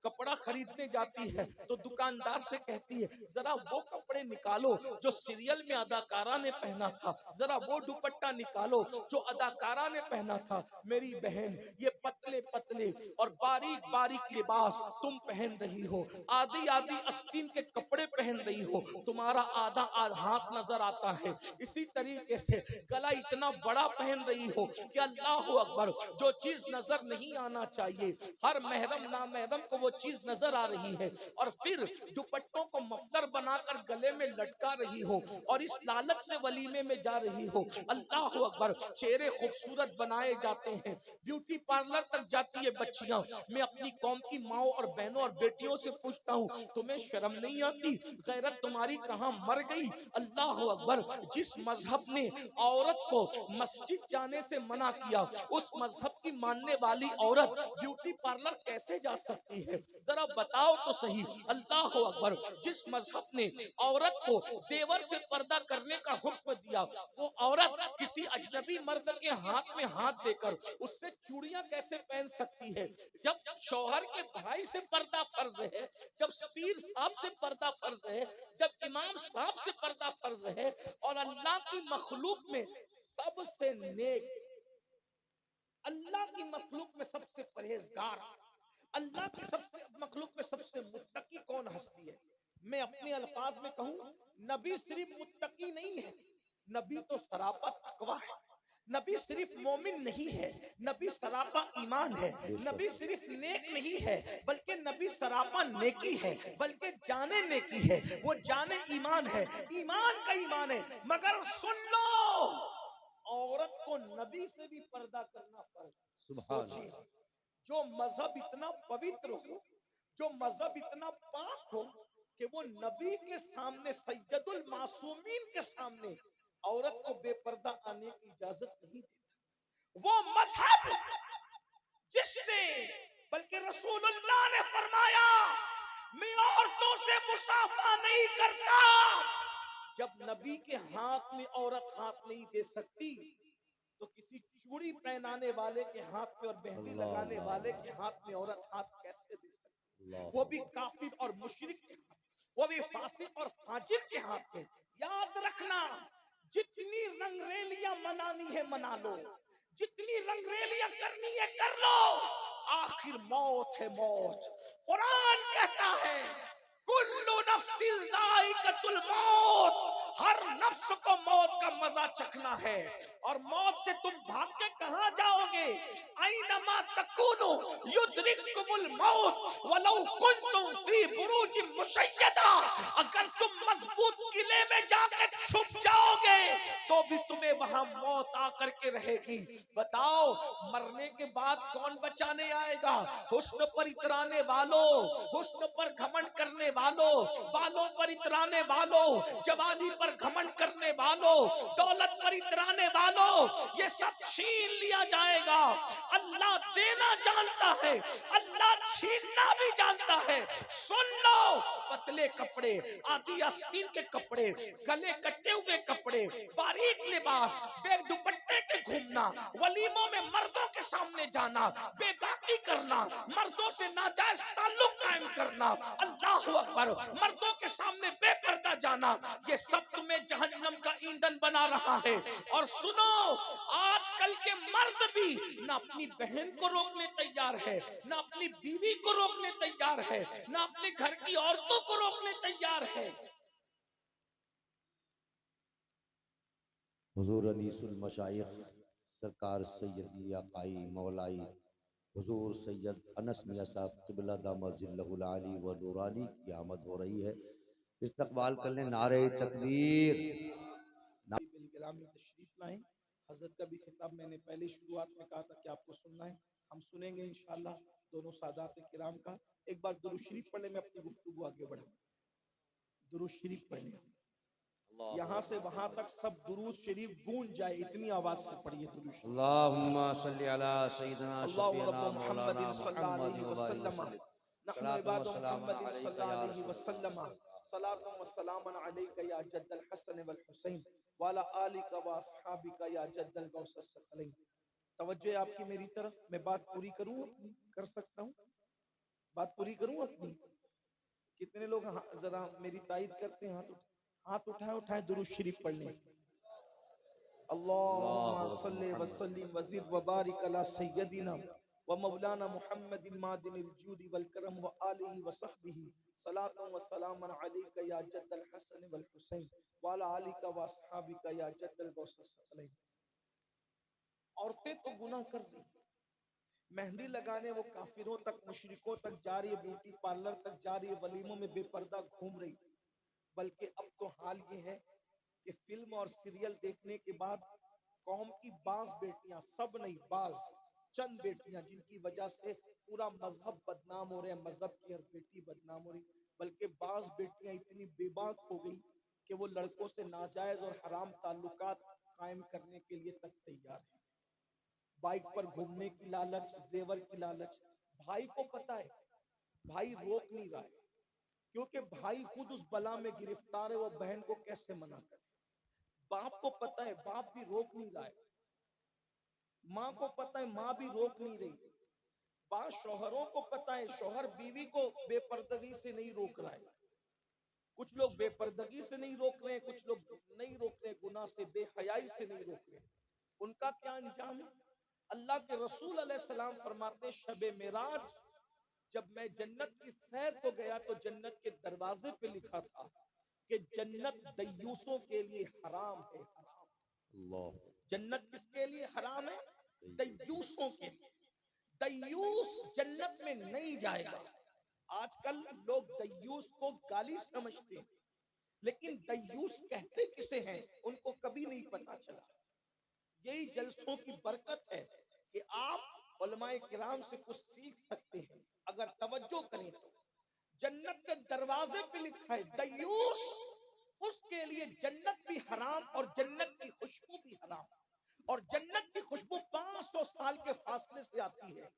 कपड़ा खरीदने जाती है तो दुकानदार से कहती है, जरा वो कपड़े निकालो जो सीरियल में अदाकारा ने पहना था, जरा वो दुपट्टा निकालो जो अदाकारा ने पहना था। मेरी बहन, ये पतले पतले और बारीक बारीक लिबास तुम पहन रही हो, आधी आधी आस्तीन के कपड़े पहन रही हो, तुम्हारा आधा हाथ नजर आता है। इसी तरीके से गला इतना बड़ा पहन रही हो कि अल्लाह अकबर, जो चीज नजर नहीं आना चाहिए, हर महरम ना महरम को वो चीज नजर आ रही है, और फिर दुपट्टों को मफलर बनाकर गले में लटका रही हो और इस लालच से वलीमे में जा रही हो। अल्लाह अकबर। चेहरे खूबसूरत बनाए जाते हैं, ब्यूटी पार्लर तक जाती है बच्चियां। मैं अपनी कौम की माओ और बहनों और बेटियों से पूछता हूँ, तुम्हें शर्म नहीं आती? गैरत तुम्हारी कहाँ मर गई? अल्लाह अकबर। जिस मजहब ने औरत को मस्जिद जाने से मना किया, उस मजहब की मानने वाली औरत ब्यूटी पार्लर कैसे जा सकती है? जरा बताओ तो सही। अल्लाह अकबर। जिस मजहब ने औरत को देवर से पर्दा करने का हुक्म दिया, वो औरत किसी अजनबी मर्द के हाथ में हाथ देकर उससे चूड़ियां कैसे पहन सकती है? जब शौहर के भाई से पर्दा फर्ज है, जब पीर साहब से पर्दा फर्ज है, जब इमाम साहब से पर्दा फर्ज है, और अल्लाह की मखलूक में सबसे नेक, अल्लाह की मखलूक में सबसे परहेजगार, अल्लाह की सबसे मखलूक में सबसे मुत्तकी कौन हस्ती है? मैं अपने अल्फाज में कहूं, नबी सिर्फ मुत्तकी नहीं है, नबी तो सरापा तकवा है। नबी सिर्फ मोमिन नहीं है, नबी सरापा ईमान है। नबी सिर्फ नेक नहीं है, बल्कि नबी सरापा नेकी है, बल्कि जाने नेकी है, वो जाने ईमान है, ईमान का ईमान है। मगर सुन लो, औरत को नबी से भी पर्दा करना पड़ेगा। सोचिए, जो मजहब इतना पवित्र हो, जो मजहब इतना पाक हो कि वो नबी के सामने, सैयदुल मासूमीन के सामने औरत को बेपर्दा आने की इजाजत नहीं देता। वो मजहब जिसने, बल्कि रसूलुल्लाह ने फरमाया, मैं औरतों से मुसाफा नहीं करता। जब नबी के हाथ में औरत हाथ नहीं दे सकती, तो किसी चूड़ी पहनाने वाले के हाथ में और मेहंदी लगाने वाले के हाथ में औरत हाथ कैसे दे सकती? वो भी काफिर और मुशरिक के हाथ, वो भी फासिक और फाजिर के हाथ में। याद रखना, जितनी रंगरेलियां मनानी है मना लो, जितनी रंगरेलियां करनी है कर लो, आखिर मौत है मौत। कुरान कहता है, कुल्लु नफ्सिन जाइकतुल मौत, हर नफ्स को मौत का मजा चखना है। और मौत से तुम भाग के कहां जाओगे? ऐनमा तकुनु युद्रिकुमुल मौत वलौ कुंतुम फी बुरूजिन मुशय्यदा, अगर तुम मजबूत किले में जाके छुप जाओगे तो भी तुम्हें वहां मौत आकर के रहेगी। बताओ, मरने के बाद कौन बचाने आएगा? हुस्न पर इतराने वालों, हुस्न पर घमंड करने वालों, बालों पर इतराने वालों, जवानी पर घमंड करने वालों, दौलत पर इतराने वालों, ये सब छीन लिया जाएगा। अल्लाह देना जानता है, अल्लाह छीनना भी जानता है। सुन लो, पतले कपड़े, आदि आस्तीन के कपड़े, गले कटे हुए कपड़े, बारीक लिबास, बेदुपट्टे के घूमना, वलीमों में मर्दों के सामने जाना, बेबाकी करना, मर्दों से नाजायज ताल्लुक कायम करना, अल्लाह अकबर, मर्दों के सामने बेपर्दा जाना, ये सब तुम्हें जहन्नम का ईंधन बना रहा है। और सुनो, आजकल के मर्द भी ना अपनी बहन को रोकने तैयार है, ना अपनी बीवी को रोकने तैयार है, ना अपने घर की औरतों को रोकने तैयार है। हुजूर अनीसुल मशाइख सरकार सैयदी आकाई मौलाई हुजूर सैयद अनस मियां साहब क़िबला दामद ज़िल्लहुल आली व नूरानी की आमद हो रही है। इस्तकबाल कर लें, नारे तकबीर। बिलगिलामी तशरीफ लाएं। हजरत का भी खिताब मैंने पहले शुरुआत में कहा था कि आपको सुनना है, हम सुनेंगे इंशाअल्लाह दोनों सादात किराम का। एक बार दुरूद शरीफ पढ़ने में अपनी गुफ्तगू आगे बढ़ाऊं। दुरूद शरीफ पढ़ने, यहाँ से वहां तक सब दुरूद शरीफ गूंज जाए, इतनी आवाज से पढ़िए दुरूद शरीफ। अल्लाहुम्मा सल्ली अला सय्यिदना अल्लाहु शफीना रब्ब मौलाना मुहम्मदिन सल्लल्लाहु अलैहि वसल्लम, नहनु इबादु मुहम्मदिन सल्लल्लाहु अलैहि वसल्लम, सलातु व सलामुन अलैका या जद्दल हसन वल हुसैन व अला आलिका व अस्हाबिका या जद्दल गौस सकलैन। तवज्जो है आपकी मेरी तरफ, मैं बात पूरी करूं अपनी? कर सकता हूं बात पूरी करूं अपनी? कितने लोग जरा मेरी तायद करते हैं? हाथ उठाए उठाए दुरूद शरीफ पढ़ने। अल्लाहुम्मा सल्ली व सल्लिम व ज़िद व बारिक अला सय्यदिना व मौलाना मुहम्मदिन मादिनिल जूदी वल करम व आलिहि व सहबिही, सलातु व सलामुन अलैका या जद्दल हसन वल हुसैन व अला आलिका व अस्हाबिका या जद्दल गौस सकलैन। औरतें तो गुनाह कर दी, मेहंदी लगाने वो काफिरों तक, मुशरिकों तक जा रही है, ब्यूटी पार्लर तक जा रही है, वलीमों में बेपर्दा घूम रही। बल्कि अब तो हाल ये है कि फिल्म और सीरियल देखने के बाद कौम की बाज बेटियां, सब नहीं बाज चंद बेटियां, जिनकी वजह से पूरा मजहब बदनाम हो रहे हैं, मजहब की हर बेटी बदनाम हो रही। बल्कि बाज बेटियां इतनी बेबाक हो गई कि वो लड़कों से नाजायज और हराम ताल्लुकात कायम करने के लिए तक तैयार है। बाइक पर घूमने की लालच, जेवर की लालच। भाई को पता है, भाई रोक नहीं रहा है, क्योंकि भाई खुद उस बला में गिरफ्तार है, वो बहन को कैसे मना करे। बाप को पता है, बाप भी रोक नहीं रहा है। माँ को पता है, माँ भी रोक नहीं रही। बात शौहरों को पता है, शौहर बीवी को बेपर्दगी से नहीं रोक रहा है। कुछ लोग बेपर्दगी से नहीं रोक रहे हैं, कुछ लोग नहीं रोक रहे गुनाह से, बेहयाई से नहीं रोक रहे। उनका क्या अंजाम है? अल्लाह के रसूल अलैहिस्सलाम फरमाते, शबे मेराज जब मैं जन्नत की सैर को गया तो जन्नत के दरवाजे पे लिखा था कि जन्नत दय्यूसों के लिए हराम है, हराम। अल्लाह। जन्नत किसके लिए हराम है? दय्यूसों के लिए। दय्यूस जन्नत में नहीं जाएगा। आजकल लोग दय्यूस को गाली समझते हैं, लेकिन दय्यूस कहते किसे हैं उनको कभी नहीं पता चला। यही जलसों की बरकत है कि आप उलमाए किराम से कुछ सीख सकते हैं अगर तवज्जो करें तो। जन्नत के दरवाजे पे लिखा है दय्यूस, उसके लिए जन्नत भी हराम और जन्नत की खुशबू भी हराम। और जन्नत की खुशबू 500 साल के फासले से आती है।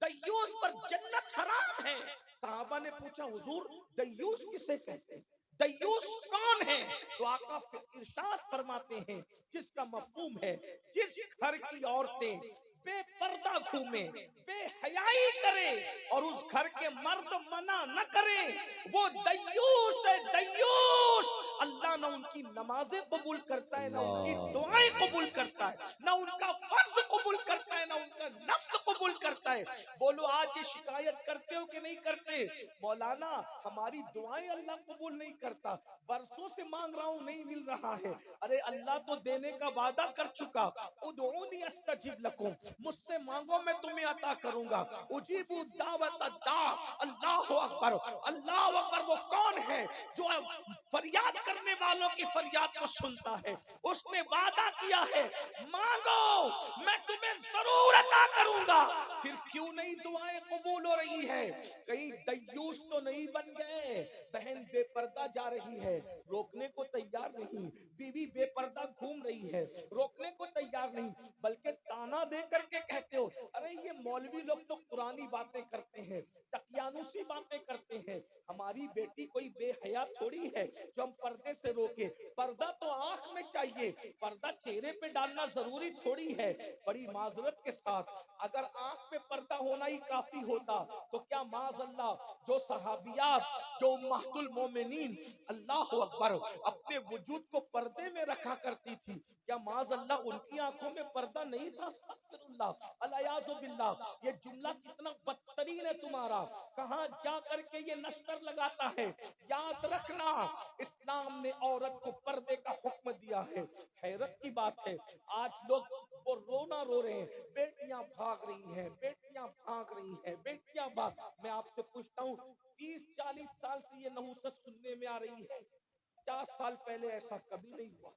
दय्यूस पर जन्नत हराम है। साहबा ने पूछा हुजूर दय्यूस किसे कहते हैं, दय्यूस कौन है? तो आका इरशाद फरमाते हैं जिसका मफहूम है जिस घर की औरतें बेपर्दा घूमे, बेहयाई करे और उस घर के मर्द मना न करे, वो दय्यूस है, दय्यूस। अल्लाह ना उनकी नमाजें कबूल करता है, ना उनकी दुआएं कबूल करता है, ना उनका फर्ज कबूल करता है, ना उनका नफ्ल कबूल करता है। बोलो आज ये शिकायत करते हो कि नहीं करते? मौलाना हमारी दुआएं अल्लाह कबूल नहीं करता, बरसों से मांग रहा हूं नहीं मिल रहा है। अरे अल्लाह तो देने का वादा कर चुका, उदऊनी अस्तजिब लकुम, मुझसे मांगो मैं तुम्हें अता करूंगा। उजीबु दावत दा, अल्लाहु अकबर, अल्लाहु अकबर। वो कौन है जो फरियाद करने वालों की फरियाद को सुनता है? उसने वादा किया है मांगो मैं तुम्हें जरूर अता करूंगा। फिर क्यों नहीं दुआएं कबूल हो रही है? कहीं दय्यूस तो नहीं बन गए? बहन बेपर्दा जा रही है, रोकने को तैयार नहीं। बीवी बेपर्दा घूम रही है, रोकने को तैयार नहीं, बल्कि ताना दे करके कहते हो अरे ये मौलवी लोग तो पुरानी बातें करते हैं, तकियानुसी बातें करते हैं। हमारी बेटी कोई बेहया थोड़ी है जो हम पर्दे से रोके। पर्दा तो आंख में चाहिए, पर्दा चेहरे पे डालना जरूरी थोड़ी है। बड़ी माजरत के साथ अगर आंख में पर्दा होना ही काफी होता तो क्या माज़अल्लाह जो सहाबियात, जो उम्महातुल मोमिनीन अल्लाहु अकबर अपने वजूद को पर्दे में रखा करती थी, क्या माज़अल्लाह उनकी आंखों में पर्दा नहीं था? अस्तगफिरुल्लाह, अलियाज़ु बिल्लाह। ये जुमला कितना बदतरीन है तुम्हारा, कहां जा करके ये नश्तर लगाता है। याद रखना इस्लाम ने औरत को पर्दे का हुक्म दिया है। हैरत की बात है आज लोग वो रोना रो रहे हैं, बेटियां भाग रही हैं, बेटियां भाग रही हैं, बेटियां भाग। मैं आपसे पूछता हूँ 30-40 साल से ये नहुसत सुनने में आ रही है, 50 साल पहले ऐसा कभी नहीं हुआ।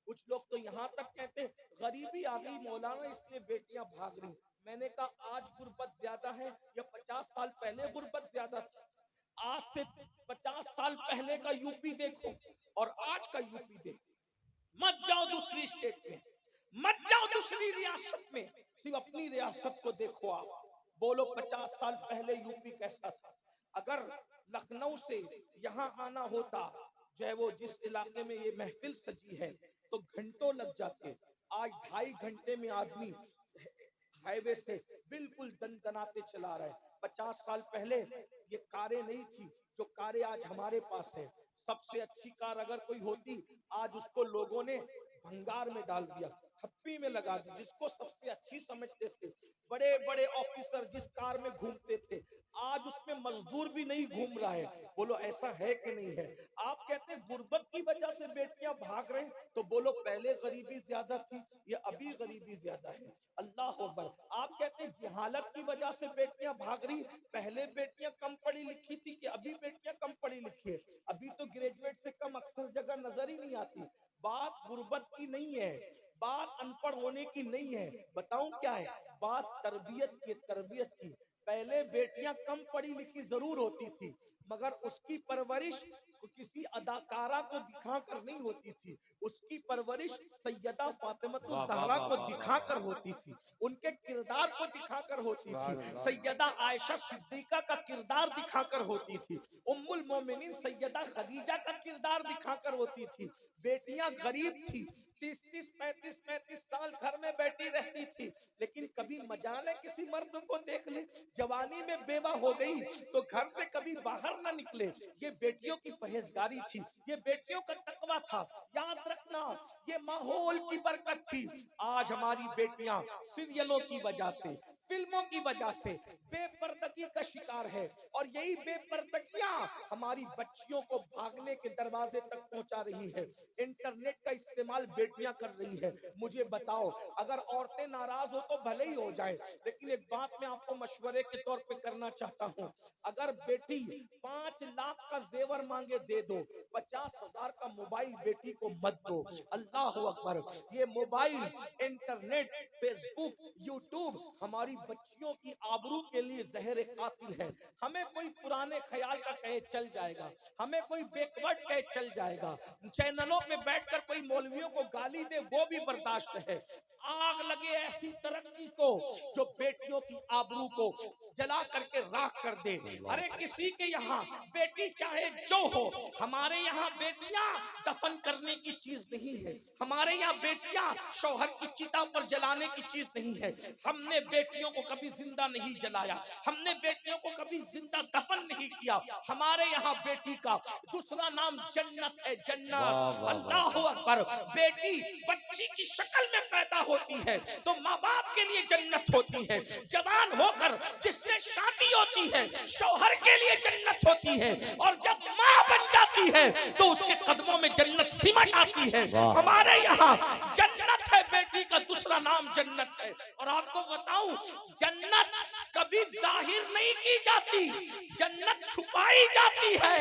कुछ लोग तो यहाँ तक कहते हैं गरीबी आ गई मौलाना इसलिए बेटियां भाग रही। मैंने कहा आज गुर्बत ज्यादा है या 50 साल पहले गुर्बत ज्यादा थी? आज से 50 साल पहले का यूपी देखो और आज का यूपी देखो। मत जाओ दूसरी स्टेट में, मत जाओ दूसरी रियासत में, सिर्फ अपनी रियासत को देखो। आप बोलो 50 साल पहले यूपी कैसा था? अगर लखनऊ से यहाँ आना होता, जो है वो जिस इलाके में ये महफिल सजी है, तो घंटों लग जाते। आज 2.5 घंटे में आदमी हाईवे से बिल्कुल दनदनाते चला रहा है। 50 साल पहले ये कारें नहीं थी जो कारें आज हमारे पास है। सबसे अच्छी कार अगर कोई होती आज उसको लोगों ने भंगार में डाल दिया, खप्पी में लगा दी। जिसको सबसे अच्छी समझते थे, बड़े बड़े ऑफिसर जिस कार में घूमते थे, आज उसमें मजदूर भी नहीं घूम रहा है। बोलो ऐसा है कि नहीं है? आप कहते हैं गुर्बत की वजह से बेटियां भाग रहे हैं, तो बोलो पहले गरीबी ज्यादा थी या अभी गरीबी ज्यादा है? अल्लाह अकबर। आप कहते हैं जहालत की वजह से बेटियां भाग रही, पहले बेटियां कम पढ़ी लिखी थी कि अभी बेटियां कम पढ़ी लिखी है? अभी तो ग्रेजुएट से कम अक्सर जगह नजर ही नहीं आती। बात गुर्बत की नहीं है, बात अनपढ़ होने की नहीं है। बताऊं क्या है बात? तरबियत की, तरबियत की। पहले बेटियां कम पढ़ी लिखी जरूर होती थी, मगर उसकी परवरिश किसी अदाकारा को दिखाकर नहीं होती थी, उसकी परवरिश सैयदा फातिमा ज़हरा को दिखाकर होती थी, उनके किरदार को दिखाकर होती थी। सैयदा आयशा सिद्दीका का किरदार दिखाकर होती थी, उम्मुल मोमिनीन सैयदा खदीजा का किरदार दिखाकर होती थी। बेटियां गरीब थी, 30-30, 35-35 साल घर में बैठी रहती थी, लेकिन कभी मजाले किसी मर्द को देख ले। जवानी में बेवा हो गई तो घर से कभी बाहर ना निकले। ये बेटियों की परहेजगारी थी, ये बेटियों का तकवा था। याद रखना ये माहौल की बरकत थी। आज हमारी बेटियां सीरियलों की वजह से, फिल्मों की वजह से बेपर्दगी का शिकार है, और यही बेपर्दगियां हमारी बच्चियों को भागने के दरवाजे तक पहुंचा रही है। इंटरनेट का इस्तेमाल बेटियां कर रही है। मुझे बताओ, अगर औरतें नाराज हो तो भले ही हो जाए, लेकिन एक बात मैं आपको मशवरे के तौर पे करना चाहता हूं, अगर बेटी 5 लाख का जेवर मांगे दे दो, 50,000 का मोबाइल बेटी को मत दो। अल्लाह अकबर। ये मोबाइल, इंटरनेट, फेसबुक, यूट्यूब हमारी बच्चियों की आबरू के लिए जहर कातिल है। हमें कोई पुराने ख्याल का कहे चल जाएगा, हमें कोई बैकवर्ड कहे चल जाएगा, चैनलों पे बैठकर कोई मौलवियों को गाली दे वो भी बर्दाश्त है। आग लगे ऐसी तरक्की को जो बेटियों की आबरू को जला करके राख कर दे। अरे किसी के यहाँ बेटी चाहे जो हो, हमारे यहाँ बेटियां दफन करने की चीज नहीं है, हमारे यहाँ बेटियां शौहर की चिता पर जलाने की चीज नहीं है। हमने बेटियों को कभी जिंदा नहीं जलाया, हमने बेटियों को कभी जिंदा दफन नहीं किया। हमारे यहाँ बेटी का दूसरा नाम जन्नत है, जन्नत। अल्लाह अकबर। बेटी बच्ची की शक्ल में पैदा होती है तो माँ बाप के लिए जन्नत होती है, जवान होकर जिससे शादी होती है शौहर के लिए जन्नत होती है, और जब माँ बन जाती है तो उसके कदमों में जन्नत सिमट आती है। हमारे यहाँ जन्नत है, बेटी का दूसरा नाम जन्नत है। और आपको बताऊं, जन्नत कभी जाहिर नहीं की जाती, जन्नत छुपाई जाती है।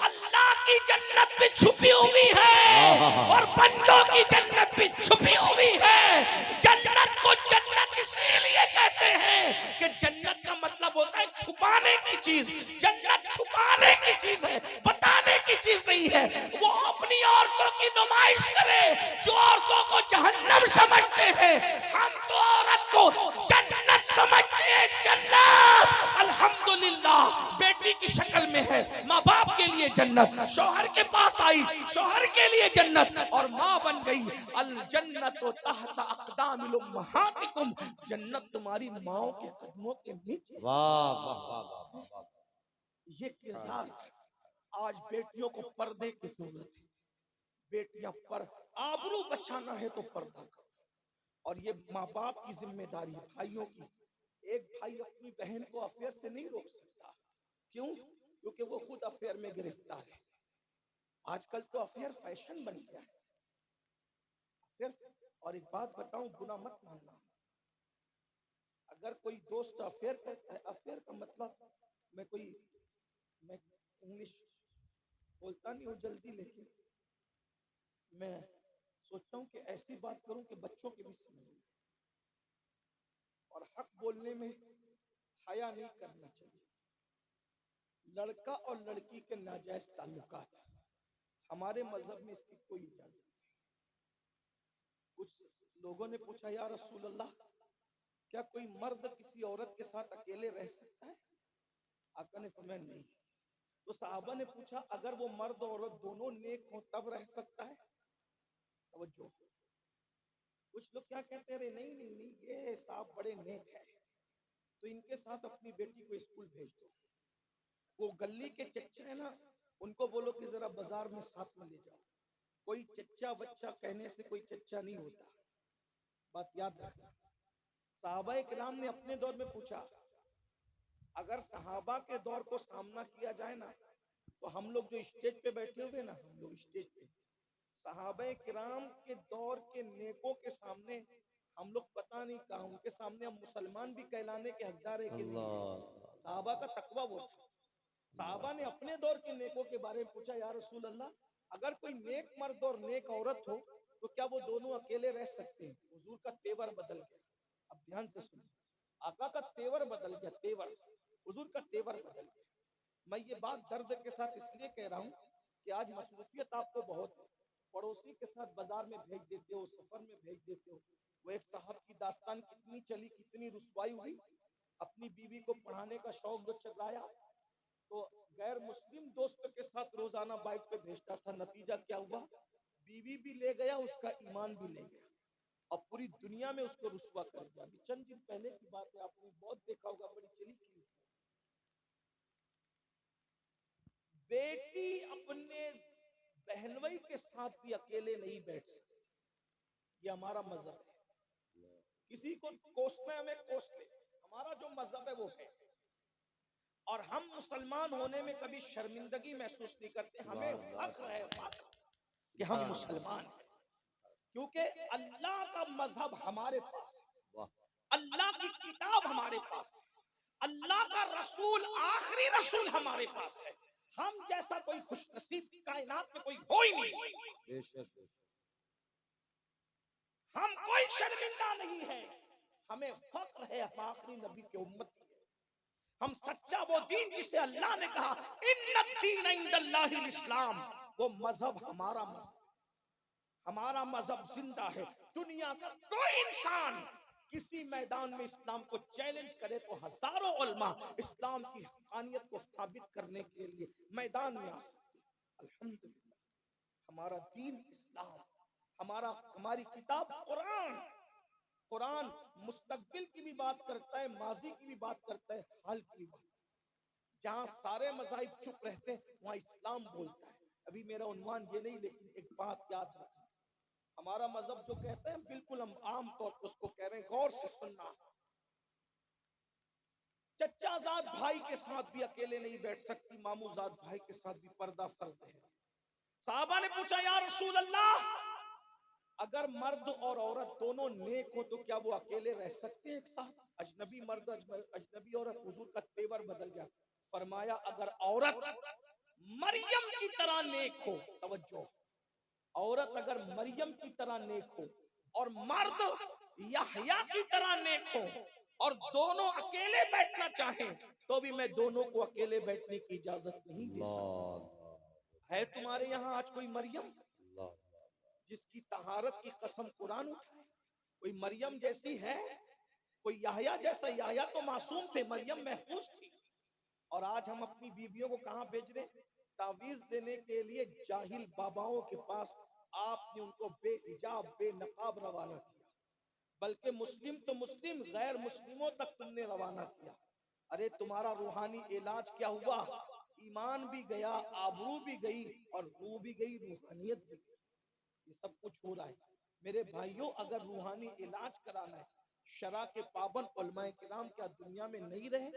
अल्लाह की जन्नत भी छुपी हुई है और बंदों की जन्नत भी छुपी हुई है। जन्नत को जन्नत इसीलिए कहते हैं कि जन्नत का मतलब होता है छुपाने की चीज। जन्नत छुपाने की चीज है, बताने की चीज नहीं है। वो अपनी औरतों की नुमाइश करे जो औरतों को जहन्नम समझते हैं, हम तो औरत को जन्नत समझते हैं। जन्नत अल्हम्दुलिल्लाह बेटी की शक्ल में है। माँ बाप के लिए जन्नत, शौहर के पास आई शौहर के लिए जन्नत, और माँ बन गई। अल जन्नत तहत अक़दामिल उम्महातिकुम, जन्नत तुम्हारी माओ के कदमों के नीचे। वाह वाह वाह वाह वाह। ये किरदार आज बेटियों को पर्दे की जरूरत है। बेटियां पर आबरू बचाना है तो पर्दा करो, और ये माँ बाप की जिम्मेदारी, भाइयों की। एक भाई अपनी बहन को अफेयर से नहीं रोक सकता। क्यों? क्योंकि वो खुद अफेयर में गिरफ्तार है। आजकल तो अफेयर फैशन बन गया है। और एक बात बताऊं, बुरा मत मानना, अगर कोई दोस्त अफेयर करता है, अफेयर का मतलब मैं इंग्लिश बोलता नहीं हूँ जल्दी, लेकिन मैं सोचता हूँ कि ऐसी बात करूं कि बच्चों के भी समझ में, और हक बोलने में हया नहीं करना चाहिए। लड़का और लड़की के नाजायज ताल्लुकात हमारे मजहब में इसकी कोई इजाजत नहीं। कुछ लोगों ने पूछा, या रसूल अल्लाह, क्या कोई मर्द किसी औरत के साथ अकेले रह सकता है? आका ने फरमाया नहीं। तो सहाबा ने पूछा, अगर वो मर्द और औरत दोनों नेक हो तब रह सकता है? तवज्जो। कुछ लोग क्या कहते रहे, नहीं नहीं नहीं, ये साहब बड़े नेक है तो इनके साथ अपनी बेटी को स्कूल भेज दो। वो गली के चच्चा है ना, उनको बोलो कि जरा बाजार में साथ में ले जाओ। कोई चच्चा बच्चा कहने से कोई चच्चा नहीं होता, बात याद रखना। सहाबा इकराम ने अपने दौर में पूछा, अगर सहाबा के दौर को सामना किया जाए ना, तो हम लोग जो स्टेज पे बैठे हुए ना, हम लोग स्टेज पे सहाबा किराम के दौर के नेकों के सामने हम लोग पता नहीं कहा, उनके सामने हम मुसलमान भी कहलाने के हकदार है कि नहीं। सहाबा का तकवा वो था। सहाबा ने अपने दौर के नेकों के बारे में पूछा, या रसूल अल्लाह, अगर कोई नेक मर्द और नेक औरत हो तो क्या वो दोनों अकेले रह सकते हैं? हुजूर का तेवर बदल गया। अब ध्यान से सुनिए, आका का तेवर बदल गया, तेवर, हुजूर का तेवर बदल गया। मैं ये बात दर्द के साथ इसलिए कह रहा हूँ कि आज मसरूफियत आपको बहुत है। पड़ोसी के साथ बाजार में भेज देते हो, सफर में भेज देते हो। वो एक साहब की दास्तान कितनी चली, कितनी रुसवाई हुई। अपनी बीवी को पढ़ाने का शौक जो चलाया तो गैर मुस्लिम दोस्तों के साथ रोजाना बाइक पे भेजता था। नतीजा क्या हुआ? बीवी भी ले गया, उसका ईमान भी ले गया, और पूरी दुनिया में उसको रुसवा कर दिया। अभी चंद दिन पहले की बात है, आपने बहुत देखा होगा, बड़ी चली की। बेटी अपने बहनवई के साथ भी अकेले नहीं बैठ सकती। ये हमारा मजहब है। किसी को कोसना है, हमें कोस ले, हमारा जो मजहब है वो है, और हम मुसलमान होने में कभी शर्मिंदगी महसूस नहीं करते। हमें फख्र है, फख्र कि हम मुसलमान हैं, क्योंकि अल्लाह का मजहब हमारे पास है, अल्लाह की किताब हमारे पास है, अल्लाह का रसूल आखिरी रसूल हमारे पास है। हम जैसा कोई खुशनसीब कायनात में कोई हो ही नहीं सकता। बेशक हम कोई शर्मिंदा नहीं है, हमें फख्र है, हम आखिरी नबी के उम्मती है। हम सच्चा वो दीन जिसे अल्लाह ने कहा इन्नद दीन इंदल्लाहिल इस्लाम, वो मजहब हमारा मजहब, हमारा मजहब जिंदा है। दुनिया का कोई इंसान किसी मैदान में इस्लाम को चैलेंज करे तो हजारों उलमा इस्लाम की हकानियत को साबित करने के लिए मैदान में आ सकते हैं। अल्हम्दुलिल्लाह हमारा दीन इस्लाम, हमारी किताब कुरान, कुरान मुस्तकबिल की भी बात करता है, माजी की भी बात करता है, हाल की भी बात। जहां सारे मज़ाहिब चुप रहते हैं वहां इस्लाम बोलता है। अभी मेरा उन्वान ये नहीं, लेकिन एक बात याद रखना, हमारा मजहब जो कहता है बिल्कुल हम आम तौर पर उसको कह रहे हैं, गौर से सुनना। चचाजाद भाई के साथ भी अकेले नहीं बैठ सकती, मामूजाद भाई के साथ भी पर्दा फर्ज है। साहबा ने पूछा या रसूल अल्लाह, अगर मर्द और औरत दोनों नेक हो तो क्या वो अकेले रह सकते हैं एक साथ? अजनबी मर्द अजनबी औरत, हुजूर का तेवर बदल गया। फरमाया अगर औरत मरियम की तरह नेक हो, तवज्जो, औरत अगर मरियम की तरह नेक हो और मर्द यहया की तरह नेक हो और दोनों अकेले बैठना चाहें तो भी मैं दोनों को अकेले बैठने की इजाजत नहीं दे सकता। है तुम्हारे यहाँ आज कोई मरियम जिसकी तहारत की कसम कुरान उठाए? कोई मरियम जैसी है? कोई याहया जैसा? याहया तो मासूम थे, मरियम महफूज थी। और आज हम अपनी बीवियों को कहां भेज रहे? तावीज देने के लिए जाहिल बाबाओं के पास। आपने उनको बेहिजाब बेनकाब रवाना किया, बल्कि मुस्लिम तो मुस्लिम गैर मुस्लिमों तक तुमने रवाना किया। अरे तुम्हारा रूहानी इलाज क्या हुआ? ईमान भी गया, आबरू भी गई और रूह भी गई, रूहानियत भी गई। ये सब कुछ हो रहा है मेरे भाइयों। अगर रूहानी इलाज कराना है, शरा के पाबंद उलमाए किराम क्या दुनिया में नहीं रहे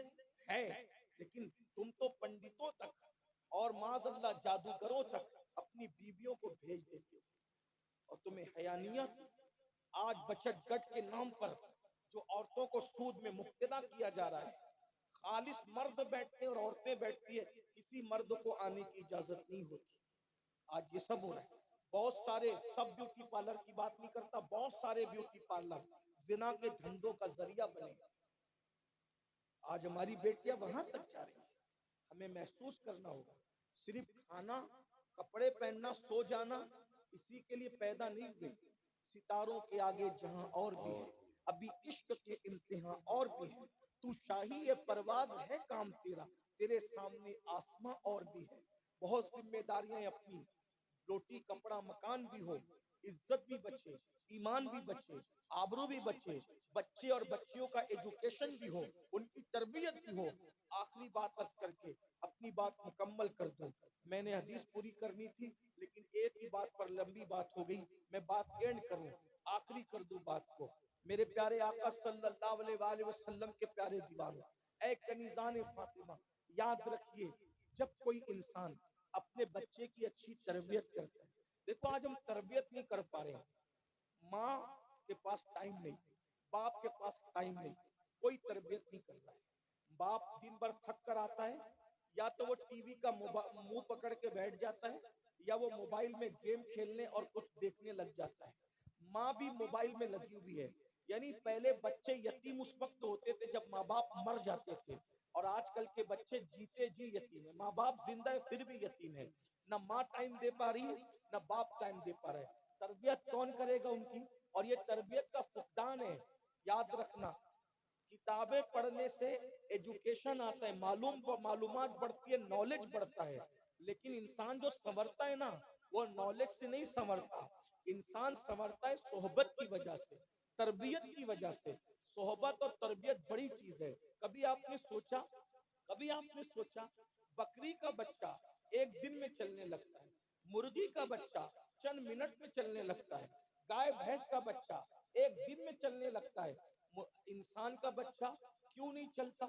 हैं? लेकिन तुम तो पंडितों तक और माज़अल्लाह जादूगरों तक अपनी बीवियों को भेज देते हो, और तुम्हें हयानियत। आज बचत गट के नाम पर जो औरतों को सूद में मुब्तला किया जा रहा है, खालिस मर्द बैठते हैं और औरतें बैठती है, किसी मर्द को आने की इजाजत नहीं होती। आज ये सब हो रहा है। बहुत सारे, सब ब्यूटी पार्लर की बात नहीं करता, बहुत सारे ब्यूटी पार्लर जिना के धंधों का जरिया बने। आज हमारी बेटियां वहां तक जा रही है। हमें महसूस करना होगा, सिर्फ खाना, कपड़े पहनना, सो जाना इसी के लिए पैदा नहीं हुए। सितारों के आगे जहां और भी है, अभी इश्क के इम्तिहान और भी है। तू शाही ये परवाज है काम तेरा, तेरे सामने आसमां और भी है। बहुत जिम्मेदारियां अपनी, रोटी कपड़ा मकान भी हो, इज्जत भी बचे, ईमान भी बचे, आबरू भी बचे, बच्चे और बच्चियों का एजुकेशन भी हो, उनकी तरबियत भी हो। आखिरी बात अर्ज करके अपनी बात मुकम्मल कर दूं। मैंने हदीस पूरी करनी थी, लेकिन एक ही बात पर लंबी बात हो गई। मैं बात एंड करूं, आखिरी कर दूं बात को। मेरे प्यारे आका सल्लल्लाहु अलैहि वसल्लम के प्यारे दीवानों, ऐ कनीज़ान फातिमा, याद रखिए जब कोई इंसान अपने बच्चे की अच्छी तरबियत करता है। देखो आज हम तरबियत नहीं कर पा रहे हैं, माँ के पास टाइम नहीं, बाप के पास टाइम नहीं, कोई तरबियत नहीं कर रहा है। बाप दिन भर थक कर आता है, या तो वो टीवी का मुंह पकड़ के बैठ जाता है, या वो मोबाइल में गेम खेलने और कुछ देखने लग जाता है। माँ भी मोबाइल में लगी हुई है। यानी पहले बच्चे यतीम उस वक्त होते थे जब माँ बाप मर जाते थे, और आजकल के बच्चे जीते जी यतीम है। माँ बाप जिंदा है फिर भी यतीम है, ना माँ टाइम दे पा रही है, ना बाप टाइम दे पा रहा है। तरबियत कौन करेगा उनकी? और ये तरबियत का फुकदान है। याद रखना, किताबें पढ़ने से एजुकेशन आता है, मालूमात बढ़ती है, नॉलेज बढ़ता है। लेकिन इंसान जो संवरता है ना, वो नॉलेज से नहीं संवरता। इंसान संवरता है सोहबत की वजह से, तरबियत की वजह से। सोहबत और तरबियत बड़ी चीज है। कभी आपने सोचा बकरी का बच्चा एक दिन में चलने लगता है, मुर्गी का बच्चा चंद मिनट में चलने लगता है, गाय भैंस का बच्चा एक दिन में चलने लगता है, इंसान का बच्चा क्यों नहीं चलता?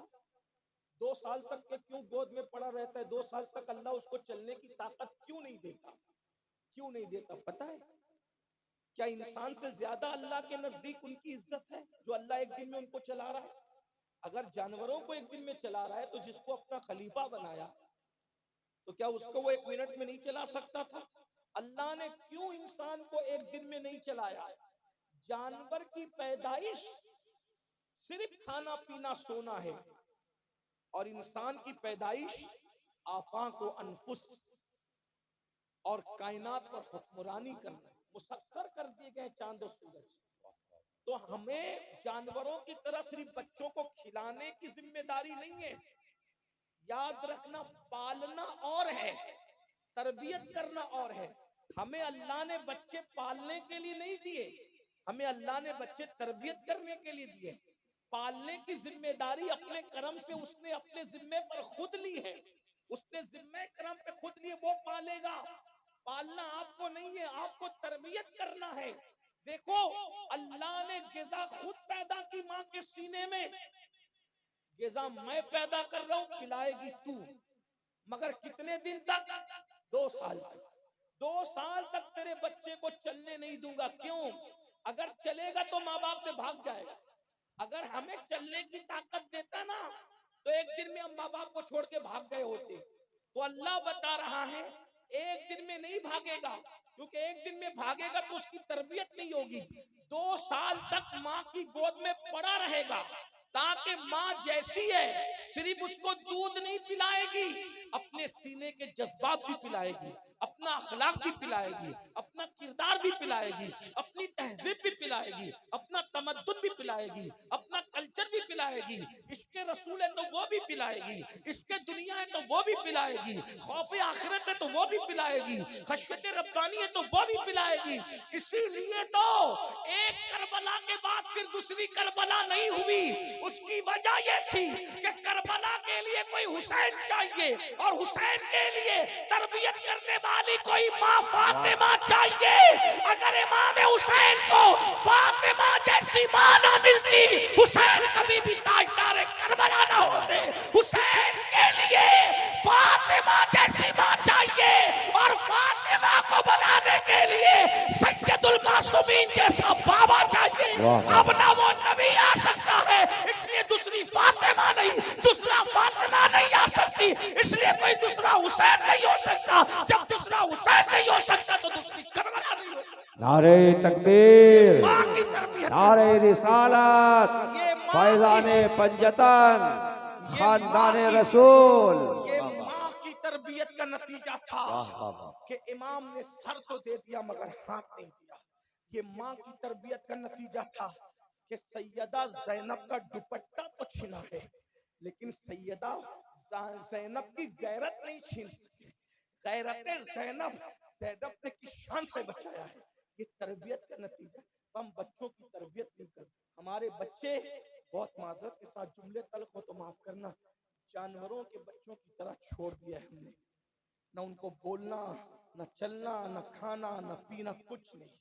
2 साल तक के क्यों गोद में पड़ा रहता है? 2 साल तक अल्लाह उसको चलने की ताकत क्यों नहीं देता? क्यों नहीं देता पता है? क्या इंसान से ज्यादा अल्लाह के नजदीक उनकी इज्जत है जो अल्लाह एक दिन में उनको चला रहा है? अगर जानवरों को एक दिन में चला रहा है तो जिसको अपना खलीफा बनाया तो क्या उसको वो 1 मिनट में नहीं चला सकता था? अल्लाह ने क्यों इंसान को एक दिन में नहीं चलाया? जानवर की पैदाइश सिर्फ खाना पीना सोना है और इंसान की पैदाइश आफाक व अनफुस और कायनात पर हुक्मरानी करना, मुसक्खर कर दिए गए चांद और सूरज। तो हमें जानवरों की तरह सिर्फ बच्चों को खिलाने की जिम्मेदारी नहीं है। याद रखना, पालना और है, तरबियत करना और है। हमें अल्लाह ने बच्चे पालने के लिए नहीं दिए, हमें अल्लाह ने बच्चे तरबियत करने के लिए दिए। पालने की जिम्मेदारी अपने कर्म से उसने अपने जिम्मे पर खुद ली है, उसने जिम्मे कर्म पे खुद लिए, वो पालेगा। पालना आपको नहीं है, आपको तरबियत करना है। देखो, अल्लाह ने गिज़ा खुद पैदा की माँ के सीने में। गिज़ा मैं पैदा कर रहा हूं, पिलाएगी तू, मगर कितने दिन तक? 2 साल तक। 2 साल तक तेरे बच्चे को चलने नहीं दूंगा। क्यों? अगर चलेगा तो माँ बाप से भाग जाएगा। अगर हमें चलने की ताकत देता ना तो एक दिन में हम माँ बाप को छोड़ के भाग गए होते। तो अल्लाह बता रहा है एक दिन में नहीं भागेगा, क्योंकि एक दिन में भागेगा तो उसकी तरबियत नहीं होगी। 2 साल तक माँ की गोद में पड़ा रहेगा, ताकि माँ जैसी है सिर्फ उसको दूध नहीं पिलाएगी, अपने सीने के जज्बात भी पिलाएगी, अपना अखलाक भी पिलाएगी, अपना किरदार भी पिलाएगी, अपनी तहजीब भी पिलाएगी, अपना तमद्दुन भी पिलाएगी, अपना कल्चर भी पिलाएगी। इसके रसूल है तो वो भी पिलाएगी, इसके दुनिया है तो वो भी पिलाएगी, खौफ आखिरत है तो वो भी पिलाएगी, खशयत रब्बानी है तो वो भी पिलाएगी। इसीलिए तो एक करबला के बाद फिर दूसरी करबला नहीं हुई। उसकी वजह ये थी कि करबला के लिए कोई हुसैन चाहिए और हुसैन के लिए तरबियत करने वाली कोई माँ फातिमा चाहिए। अगर इमाम हुसैन को फातिमा जैसी माँ ना मिलती, हुसैन कभी भी ताजदार करबला ना होते। हुसैन के लिए फातिमा जैसी माँ चाहिए और फातिमा को बनाने के लिए सैयदुल मासूमीन जैसा बाबा चाहिए। अब ना वो नबी आ सकता है, इसलिए दूसरी फातिमा नहीं, दूसरा फातिमा नहीं आ सकती, इसलिए कोई दूसरा हुसैन नहीं हो सकता। जब दूसरा हुसैन नहीं हो सकता तो दूसरी करबला नहीं हो सकती। नारे तकबीर, माँ की तरबियत, नारे रिसालत, ये फैज़ाने पंजतन, खानदाने रसूल। ये माँ की तरबियत का नतीजा था कि इमाम ने सर तो दे दिया मगर हाथ नहीं दिया। ये माँ की तरबियत का नतीजा था कि सैयदा ज़ैनब का दुपट्टा तो छीना है, लेकिन सैयदा ज़ैनब की गैरत नहीं छीन सके। गैरत ज़ैनब ने किस शान से बचाया है। ये तरबियत का नतीजा। तो हम बच्चों की तरबियत नहीं करते। हमारे बच्चे, बहुत माजरत के साथ जुमले तल्ख हो तो माफ करना, जानवरों के बच्चों की तरह छोड़ दिया है हमने। न उनको बोलना, न चलना, न खाना, न पीना, कुछ नहीं।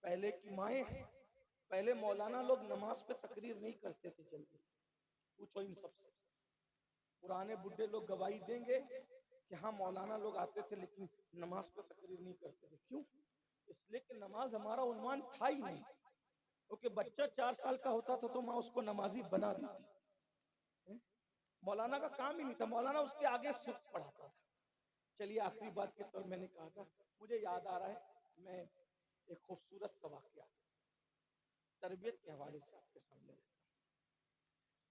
पहले की माएँ, पहले मौलाना लोग नमाज पे तकरीर नहीं करते थे जल्दी, पूछो इन सबसे। पुराने बुढ़े लोग गवाही देंगे कि हाँ मौलाना लोग आते थे लेकिन नमाज पे तकरीर नहीं करते थे। क्यों? इसलिए कि नमाज हमारा उन्वान था ही नहीं। क्योंकि बच्चा 4 साल का होता था तो माँ उसको नमाजी बना देती। मौलाना का काम ही नहीं था, मौलाना उसके आगे सिर्फ पढ़ाता था। चलिए आखिरी बात के तौर मैंने कहा था, मुझे याद आ रहा है, मैं एक खूबसूरत सा वाकया तरबियत के हवाले से आपके सामने रखता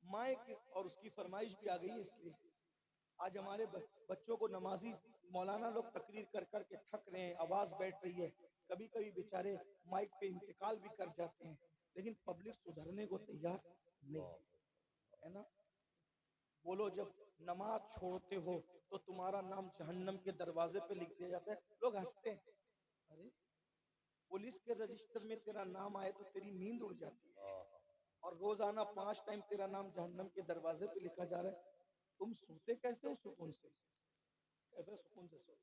हूं। माँ की और उसकी फरमाइश भी आ गई है, इसलिए आज हमारे बच्चों को नमाजी मौलाना लोग तकरीर कर कर के थक रहे हैं, आवाज बैठ रही है, कभी कभी बेचारे माइक पे इंतकाल भी कर जाते हैं, लेकिन पब्लिक सुधरने को तैयार नहीं है ना। बोलो, जब नमाज छोड़ते हो तो तुम्हारा नाम जहन्नम के दरवाजे पे लिख दिया जाता है, लोग हंसते हैं। अरे पुलिस के रजिस्टर में तेरा नाम आए तो तेरी नींद उड़ जाती है, और रोजाना 5 टाइम तेरा नाम जहन्नम के दरवाजे पे लिखा जा रहा है। तुम सोते कैसे हो सुकून से? कैसे सुकून से सोते?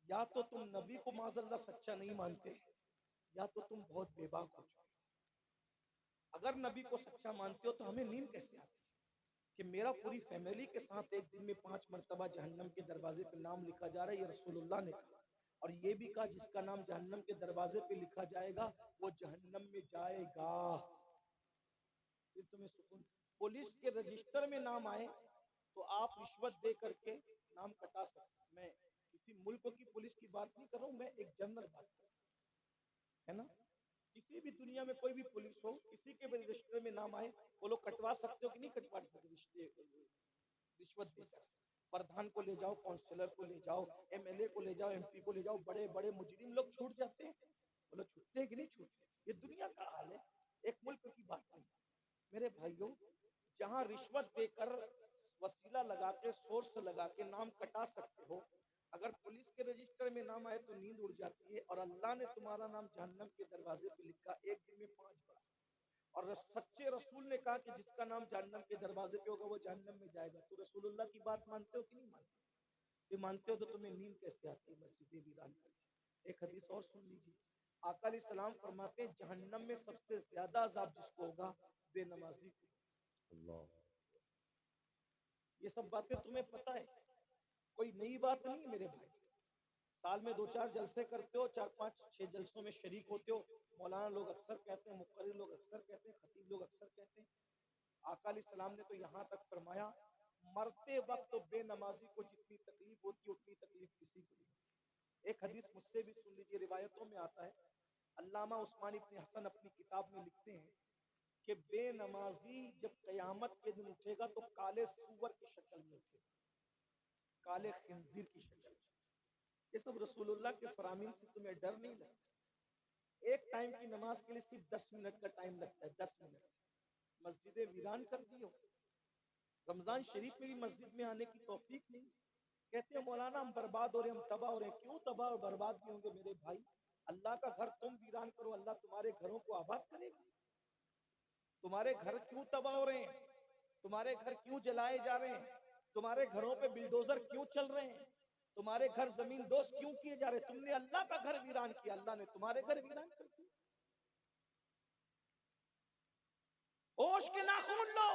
या तो तुम नबी को माज़अल्लाह सच्चा नहीं मानते, या तो तुम बहुत बेबाक हो चुके। अगर नबी को सच्चा मानते हो तो हमें नींद कैसे आती कि मेरा पूरी फैमिली के साथ एक दिन में 5 मरतबा जहन्नम के दरवाजे पे नाम लिखा जा रहा है, ये रसूलुल्लाह ने कहा। और ये भी कहा जिसका नाम जहन्नम के दरवाजे पे लिखा जाएगा वो जहन्नम में जाएगा। फिर तुम्हें सुकून। पुलिस के रजिस्टर में नाम आए तो आप रिश्वत दे करके नाम कटा सकते। मैं किसी मुल्क की पुलिस की बात नहीं कर रहा हूँ, मैं एक जनरल बात कर रहा हूँ, है ना। किसी भी दुनिया में कोई भी पुलिस हो, किसी के भी रजिस्टर में नाम आए, वो लोग कटवा सकते हो कि नहीं कटवा सकते रिश्वत देकर। प्रधान को ले जाओ, काउंसलर को ले जाओ, एमएलए को ले जाओ, एमपी को ले जाओ, बड़े बड़े मुजरिम लोग छूट जाते हैं। वो लोग छूटते हैं कि नहीं छूटते? ये दुनिया का हाल है, एक मुल्क की बात नहीं। मेरे भाइयों, जहां रिश्वत देकर वसीला लगा के सोर्स लगा के नाम कटा सकते हो, अगर पुलिस के रजिस्टर में नाम आए तो नींद उड़ जाती है। और अल्लाह ने तुम्हारा नाम जहन्नम के दरवाजे पे लिखा एक दिन में 5 बार। और सच्चे रसूल ने कहा कि जिसका नाम जहन्नम के दरवाजे पे होगा वो जहन्नम में जाएगा। तो रसूलुल्लाह की बात मानते हो कि नहीं मानते? ये मानते हो तो तुम्हें नींद कैसे आती है मस्जिदें वीरान करके? एक हदीस और सुन लीजिए। आका अलैहिस्सलाम फरमाते हैं जहन्नम में सबसे ज्यादा अजाब जिसको होगा बेनमाजी को। अल्लाह। ये सब बातें तुम्हें पता है, कोई नई बात नहीं मेरे भाई। साल में 2-4 जलसे करते हो, 4-5-6 जलसों में शरीक होते हो। मौलाना लोग अक्सर कहते हैं, मुक़र्रिर लोग अक्सर कहते हैं, खतीब लोग अक्सर कहते हैं। आका अलैहिस्सलाम ने तो यहाँ तक फरमाया मरते वक्त तो बेनमाजी को जितनी तकलीफ होती है उतनी तकलीफ किसी को नहीं। एक हदीस मुझसे भी सुन लीजिए, रिवायतों में आता है, अल्लामा उस्मान इब्न हसन अपनी किताब में लिखते हैं कि बेनमाजी जब कयामत के दिन उठेगा तो काले सूअर की शक्ल में उठेगा, काले खिंजीर की शक्ल में। ये सब रसूलुल्लाह के फरामीन से तुम्हें डर नहीं लगता? एक टाइम की नमाज के लिए सिर्फ 10 मिनट का टाइम लगता है, 10 मिनट। मस्जिदें वीरान कर दी हो। रमजान शरीफ में भी मस्जिद में आने की तौफीक नहीं। कहते हैं मौलाना हम बर्बाद हो रहे, हम तबाह हो रहे हैं। क्यों तबाह और बर्बाद भी होंगे मेरे भाई? अल्लाह का घर तुम वीरान करो, अल्लाह तुम्हारे घरों को आबाद करेगा। तुम्हारे घर क्यों तबाह हो रहे हैं? तुम्हारे घर क्यों जलाए जा रहे हैं? तुम्हारे घरों पे बिल्डोजर क्यों चल रहे हैं? तुम्हारे घर जमीन दोस्त क्यों किए जा रहे? तुमने अल्लाह का घर वीरान किया, अल्लाह ने तुम्हारे घर वीरान कर दिया। होश के नाखून लो।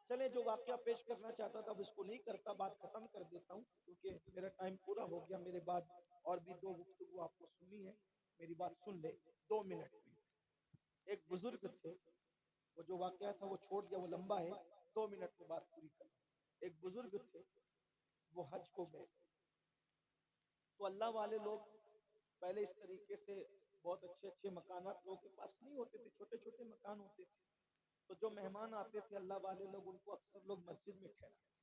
चले, जो वाकया पेश करना चाहता था अब इसको नहीं करता, बात खत्म कर देता हूँ क्योंकि मेरा टाइम पूरा हो गया। मेरे बाद और भी 2 गुफ्तगू आपको सुननी है, मेरी बात सुन ले 2 मिनट में। एक बुजुर्ग थे, वो जो वाकया था वो छोड़ दिया, वो लंबा है, 2 मिनट में बात पूरी कर। एक बुजुर्ग थे, वो हज को गए। तो अल्लाह वाले लोग पहले इस तरीके से बहुत अच्छे अच्छे मकानात लोगों के पास नहीं होते थे, छोटे छोटे मकान होते थे। तो जो मेहमान आते थे अल्लाह वाले लोग, उनको अक्सर लोग मस्जिद में ठहराते।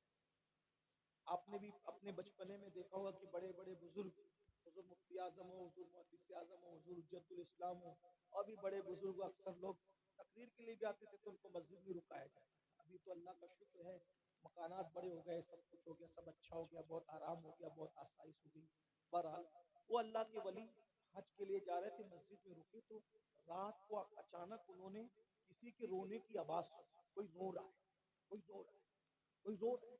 आपने भी अपने बचपने में देखा होगा कि बड़े बड़े बुजुर्ग, हुजूर मुफ्ती आजम हो, हुजूर मुहद्दिस आजम हो, हुजूर हुज्जतुल इस्लाम हो, और भी बड़े बुजुर्ग अक्सर लोग तकरीर के लिए भी आते थे तो उनको मस्जिद में रुकाया जाता था। अभी तो अल्लाह का शुक्र है, मकानात बड़े हो गए, सब कुछ हो गया, सब अच्छा हो गया, बहुत आराम हो गया, बहुत आसाइश हो गई। बहरहाल वो अल्लाह के वली हज के लिए जा रहे थे, मस्जिद में रुके तो रात को अचानक उन्होंने किसी के रोने की आवाज सुनी। कोई रो रहा है, कोई रो रहा है, कोई रो रहा है,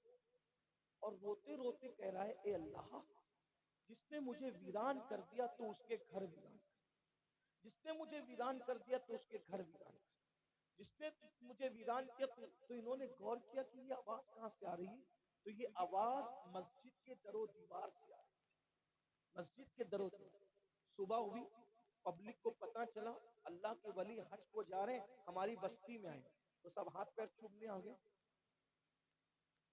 और रोते रोते कह रहा है, ए अल्लाह, जिसने मुझे वीरान कर दिया तो उसके घर वीरान कर, जिसने मुझे वीरान कर दिया तो उसके घर वीरान कर, जिसने मुझे वीरान किया। तो इन्होंने गौर किया कि ये आवाज कहाँ से आ रही है। तो ये आवाज मस्जिद के दरो दीवार से आ रही थी, मस्जिद के दरो दीवार। सुबह हुई, पब्लिक को पता चला अल्लाह के वली हज को जा रहे हैं, हमारी बस्ती में आए, तो सब हाथ पैर चूमने आ गए।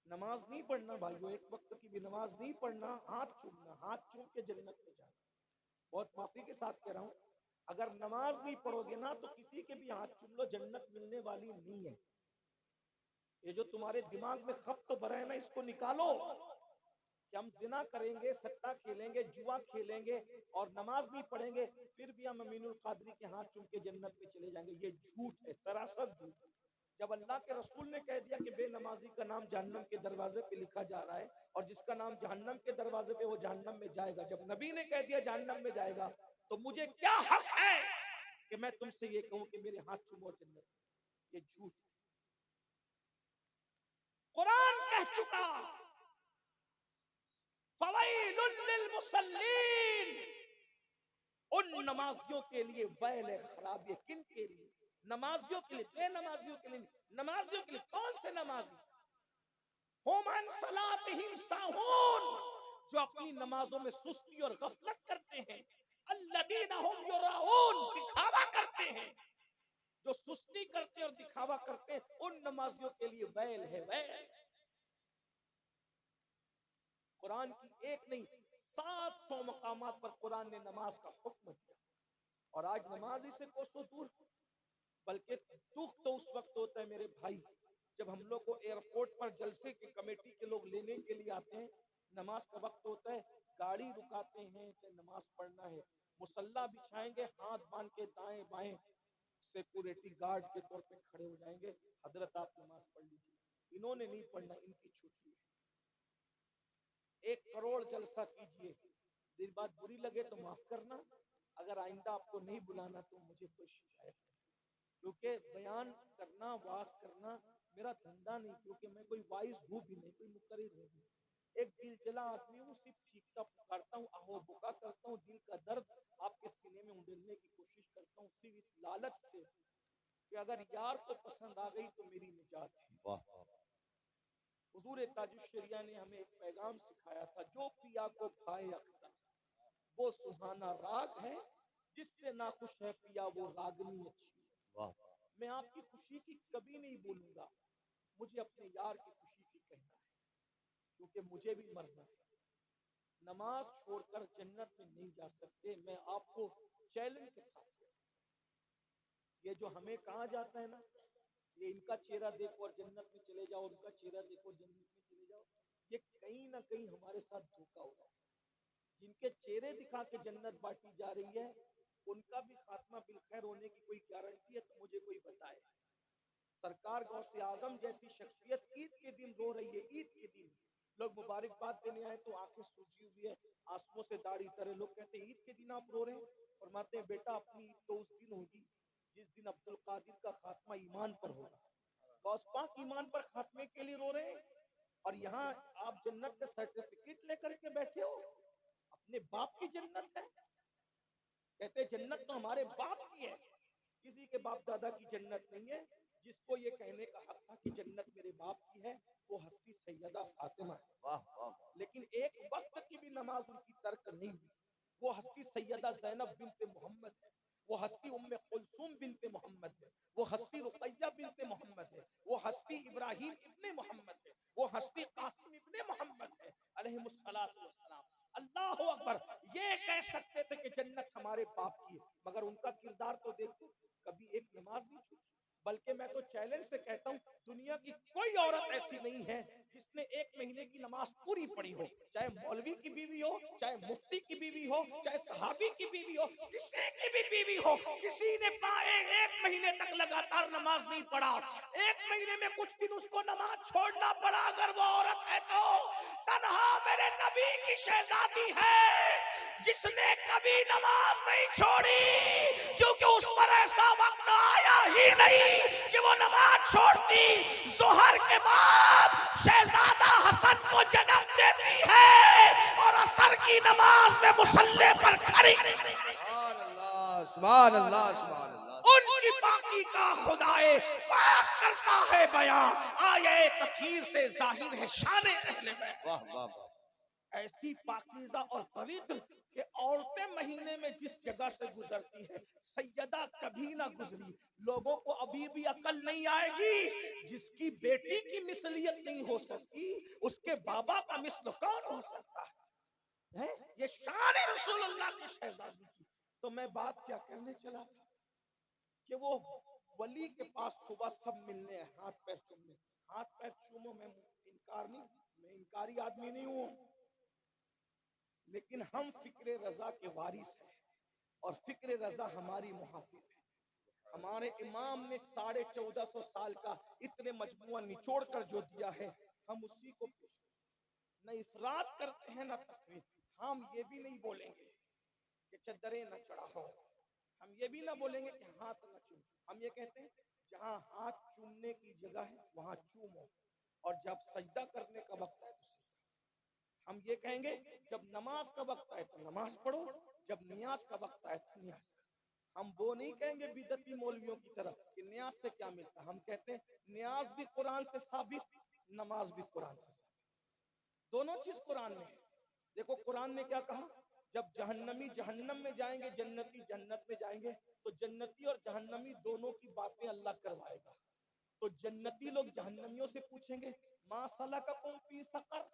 नमाज नहीं पढ़ना भाइयों, एक वक्त की भी नमाज नहीं पढ़ना, हाथ चूमना, हाथ चूम के जन्नत में जाना। बहुत माफी के साथ कह रहा हूं, अगर नमाज नहीं पढ़ोगे ना तो किसी के भी हाथ चूम लो, जन्नत मिलने वाली नहीं है। ये जो तुम्हारे दिमाग में खप तो भरा है ना, इसको निकालो कि हम जिना करेंगे, सट्टा खेलेंगे, जुआ खेलेंगे और नमाज नहीं पढ़ेंगे, फिर भी हम अमीनुल कादरी के हाथ चूम के जन्नत में चले जाएंगे। ये झूठ है, सरासर झूठ। जब अल्लाह के रसूल ने कह दिया कि बेनमाजी का नाम जहन्नम के दरवाजे पे लिखा जा रहा है और जिसका नाम जहन्नम के दरवाजे पे वो जहन्नम में जाएगा, जब नबी ने कह दिया जहन्नम में जाएगा, तो मुझे क्या हक है कि मैं तुमसे ये कहूं कि मेरे हाथ चूमो जन्नत? ये झूठ। कुरान कह चुका, फवैलुल लिल मुसल्लीन, उन नमाजियों के लिए वैल खराब। ये किन के लिए? नमाजियों के लिए, बेनमाजियों के लिए नहीं, नमाजियों के लिए। कौन से नमाजी? हुमन सलातिहिम साहून, जो अपनी नमाजों में सुस्ती और गफलत करते हैं। अल्लदीना हुम युराऊन, दिखावा करते हैं। जो सुस्ती करते और दिखावा करते हैं, उन नमाजियों के लिए वैल है, वैल। कुरान की एक नहीं 700 मकामात पर कुरान ने नमाज का हुक्म दिया, और आज नमाज ही से कोसों दूर। बल्कि दुख तो उस वक्त होता है मेरे भाई, जब हम लोग को एयरपोर्ट पर जलसे की कमेटी के लोग लेने के लिए आते हैं, नमाज का वक्त होता है, गाड़ी रुकाते हैं कि नमाज पढ़ना है, मुसल्ला बिछाएंगे, हाथ बांध के दाएं बाएं सिक्योरिटी गार्ड के तौर पे खड़े हो जाएंगे, हजरत आप नमाज पढ़ लीजिए। इन्होंने नहीं पढ़ना, इनकी छुट्टी है। 1 करोड़ जलसा कीजिए, दिन बाद बुरी लगे तो माफ करना, अगर आइंदा आपको नहीं बुलाना तो मुझे कोई शिकायत नहीं, क्योंकि बयान करना, वास करना मेरा धंधा नहीं, क्योंकि मैं कोई वाइज हूँ भी नहीं, कोई मुकर्रिर हूँ भी। एक दिल जला आदमी हूँ, सिर्फ चीखता पुकारता हूँ, आहो बुका करता हूँ, दिल का दर्द आपके सीने में उड़ेलने की कोशिश करता हूँ, सिर्फ इस लालच से कि अगर यार को पसंद आ गई तो मेरी निजात है। वाह। हुजूर ताजुश्शरिया ने हमें एक पैगाम सिखाया था, जो पिया को भाए अख्तर, वो सुहाना राग है, जिससे नाखुश है पिया वो रागनी अच्छी। वाह। मैं आपकी खुशी की कभी नहीं बोलूंगा, मुझे अपने यार की खुशी की कहना है, क्योंकि मुझे भी मरना है। नमाज छोड़कर जन्नत में नहीं जा सकते। मैं आपको चैलेंज के साथ कहता हूं, ये जो हमें कहा जाता है ना, ये इनका चेहरा देखो और जन्नत में चले जाओ, उनका चेहरा देखो जन्नत में चले जाओ, ये कहीं ना कहीं हमारे साथ धोखा हो रहा है। जिनके चेहरे दिखा के जन्नत बांटी जा रही है, उनका भी खात्मा बिलखैर होने की कोई गारंटी है तो मुझे कोई बताए। सरकार गौसे आजम जैसी शख्सियत ईद के दिन रो रही है, ईद के दिन लोग मुबारकबाद देने आए तो आंखें सूजी हुई है, आंसुओं से दाढ़ी तरे, लोग कहते हैं ईद के दिन आप रो रहे हैं, फरमाते हैं बेटा अपनी ईद तो उस दिन होगी जिस दिन अब्दुल कादिर का खात्मा ईमान पर होगा। गौस पाक ईमान पर खात्मे के लिए रो रहे हैं, और यहाँ आप जन्नत का सर्टिफिकेट लेकर के बैठे हो। अपने बाप की जन्नत है, कहते जन्नत तो हमारे बाप की है, किसी के बाप दादा की जन्नत नहीं है। जिसको ये कहने का हक था कि जन्नत मेरे बाप की है, वो हस्ती सैयदा फातिमा है। वाह वाह। लेकिन एक वक्त की भी नमाज उनकी तर्क नहीं हुई। वो हस्ती सैयदा ज़ैनब बिनते मोहम्मद है, वो हस्ती उम्मे कुलसूम बिनते मोहम्मद है, वो हस्ती रुकैया बिनते मोहम्मद है, वो हस्ती इब्राहिम इब्ने मोहम्मद है, वो हस्ती कासिम इब्ने मोहम्मद है अलैहिमुस्सलातु वस्सलाम। अल्लाहु अकबर। ये कह सकते थे कि जन्नत हमारे बाप की है, मगर उनका किरदार तो देखो, कभी एक नमाज नहीं छूटी। बल्कि मैं तो चैलेंज से कहता हूँ, दुनिया की कोई औरत ऐसी नहीं है जिसने 1 महीने की नमाज पूरी पढ़ी हो, चाहे मौलवी की बीवी हो, चाहे मुफ्ती की बीवी हो, चाहे सहाबी की बीवी हो, किसी की भी बीवी हो, किसी ने 1 महीने तक लगातार नमाज नहीं पढ़ा, 1 महीने में कुछ दिन उसको नमाज छोड़ना पड़ा, अगर वो औरत है तो तन्हा मेरे नबी की शहजादी है जिसने कभी नमाज नहीं छोड़ी, क्योंकि उस पर ऐसा वक्त आया ही नहीं कि वो नमाज छोड़ती। जोहर के बाद शहजादा हसन को जन्म देती है और असर की नमाज में मुसल्ले पर खड़ी। सुभान अल्लाह, सुभान अल्लाह, सुभान अल्लाह। उनकी पाकी का खुदाए पाक करता है बयान, आये तखीर से जाहिर है शान अहले बैत। वाह वाह वाह। ऐसी पाकीज़ा और पवित्र कि औरतें महीने में जिस जगह से गुजरती है, सैयदा कभी ना गुजरी। लोगों को अभी भी अकल नहीं आएगी, जिसकी बेटी की मिसलियत नहीं हो सकती, उसके बाबा का मिसल कौन हो सकता है? ये शान रसूलुल्लाह की शहजादी की। तो मैं बात क्या करने चला था कि वो वली के पास सुबह सब मिलने हैं, हाथ पैर चूमने। हाथ पैर चूमो, मैं इनकार नहीं, मैं इनकारी आदमी नहीं हूं, लेकिन हम फिक्र रजा के वारिस हैं और फिक्र रजा हमारी मुहाफिज है। हमारे इमाम ने 1450 साल का इतने मजमुआ निचोड़ कर जो दिया है, हम उसी को न इफरात करते हैं न तफरीत। हम ये भी नहीं बोलेंगे कि चद्दरें न चढ़ाओ, हम ये भी ना बोलेंगे कि हाथ न चूम। हम ये कहते हैं जहां हाथ चूमने की जगह है वहां चूमो, और जब सजदा करने का वक्त है तो हम ये कहेंगे जब नमाज का वक्त आए तो नमाज पढ़ो, जब नियाज का वक्त आए तो नियाज करो। हम वो नहीं कहेंगे बिदती मौलवियों की तरह कि न्याज से क्या मिलता। हम कहते हैं न्याज भी कुरान से साबित, नमाज भी कुरान से साबित, दोनों चीज कुरान में है। देखो कुरान ने क्या कहा, जब जहन्नमी जहन्नम में जाएंगे, जन्नती जन्नत में जाएंगे, तो जन्नती और जहन्नमी दोनों की बातें अल्लाह करवाएगा। तो जन्नती लोग जहन्नमियों से पूछेंगे मा सलककुम फी सकर।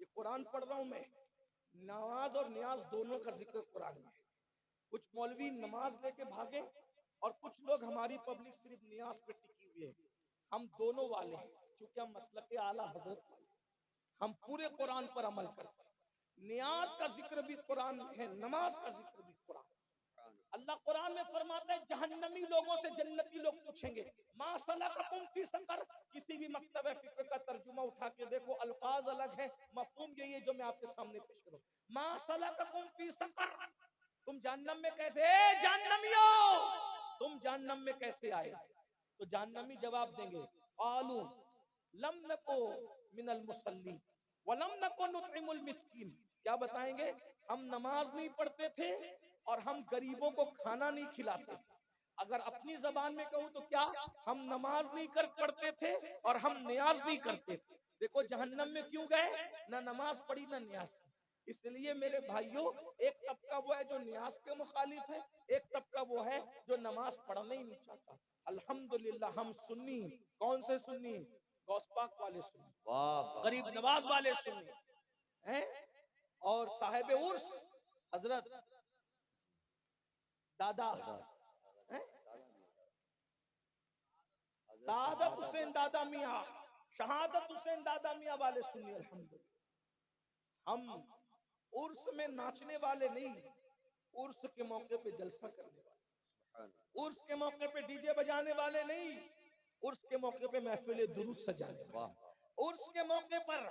ये कुरान पढ़ रहा हूं मैं, नमाज और न्याज दोनों का जिक्र कुरान में है। कुछ मौलवी नमाज लेके भागे और कुछ लोग हमारी पब्लिक सिर्फ न्याज पे टिकी हुई है। हम दोनों वाले हैं, क्योंकि हम मसलक आला हजरत वाले, हम पूरे कुरान पर अमल करते हैं। न्याज का जिक्र भी कुरान में है, नमाज का जिक्र भी कुरान। अल्लाह कुरान में फरमाता है जहन्नमी लोगों से जन्नती लोग पूछेंगे मा सलककुम फी सकर। किसी भी मकतब फिक्र का तर्जुमा उठा के देखो, अल्फाज अलग है, मफहूम यही है जो मैं आपके सामने पेश करूं। मा सलककुम फी सकर, तुम जहन्नम में कैसे, ए जहन्नमियो तुम जहन्नम में कैसे आए? तो जहन्नमी जवाब देंगे आलू लम नको मिनल मुसल्ली व लम नको नुतइमुल मिस्कीन। क्या बताएंगे? हम नमाज नहीं पढ़ते थे और हम गरीबों को खाना नहीं खिलाते थे। अगर अपनी जबान में कहूं तो क्या, हम नमाज नहीं कर पढ़ते थे और हम न्याज नहीं करते थे। देखो जहन्नम में क्यों गए, ना नमाज पढ़ी ना न्याज की। इसलिए मेरे भाइयों, एक तबका वो है जो न्याज के मुखालिफ है, एक तबका वो है जो नमाज पढ़ना ही नहीं चाहता। अल्हम्दुलिल्लाह हम सुन्नी, कौन से सुन्नी? गौसपाक वाले सुन्नी, वाह गरीब नवाज वाले सुन्नी हैं। और साहिब उर्स हजरत दादा हैं, शहादत हुसैन दादा मियाँ, शहादत हुसैन दादा मियाँ वाले सुन्नी। अल्हम्दुलिल्लाह हम उर्स में नाचने वाले नहीं, उर्स के मौके पे जलसा करने वाले, उर्स के मौके पे डीजे बजाने वाले नहीं, उर्स के मौके पे महफिल दुरूद सजाने वाले, उर्स के मौके पर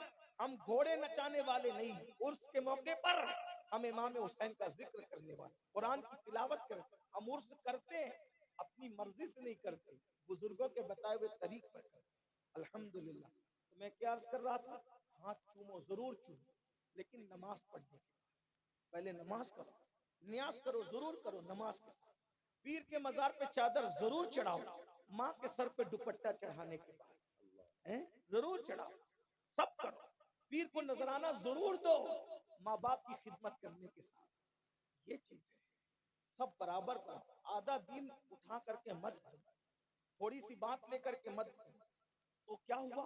हम घोड़े नचाने वाले नहीं, उर्स के मौके पर हम इमाम हुसैन का जिक्र करने वाले, कुरान की तिलावत करते। हम उर्स करते हैं, अपनी मर्जी से नहीं करते, बुजुर्गों के बताए हुए तरीक पर करते। अल्हम्दुलिल्लाह। तो मैं क्या अर्ज कर रहा था, हाथ चूमो, जरूर चूमो, लेकिन नमाज पढ़ने के बाद पहले नमाज करो, न्याज करो, जरूर करो नमाज के साथ। पीर के मजार पे चादर जरूर चढ़ाओ, माँ के सर पे दुपट्टा चढ़ाने के बाद जरूर चढ़ाओ, सब करो। पीर को नजराना जरूर दो, माँ बाप की खिदमत करने के साथ। ये चीज है, सब बराबर पर। आधा दिन उठा करके मत भरो, थोड़ी सी बात लेकर के मत भरो। तो क्या हुआ,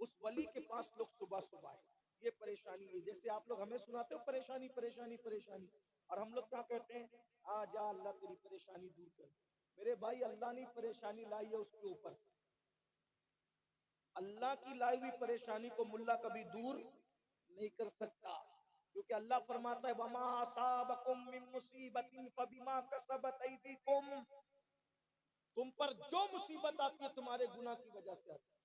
उस वली के पास लोग सुबह सुबह आए, ये परेशानी है, जैसे आप लोग हमें सुनाते हो परेशानी परेशानी परेशानी, और हम लोग क्या कहते हैं, आ जा अल्लाह तेरी परेशानी दूर कर। मेरे भाई अल्लाह ने परेशानी लाई है उसके ऊपर, अल्लाह की लाई हुई परेशानी को मुल्ला कभी दूर नहीं कर सकता, क्योंकि अल्लाह फरमाता है वमा असाबकुम मिन मुसीबतिन फबिमा कसबत ऐदीकुम, तुम पर जो मुसीबत आती है तुम्हारे गुनाह की वजह से आती है।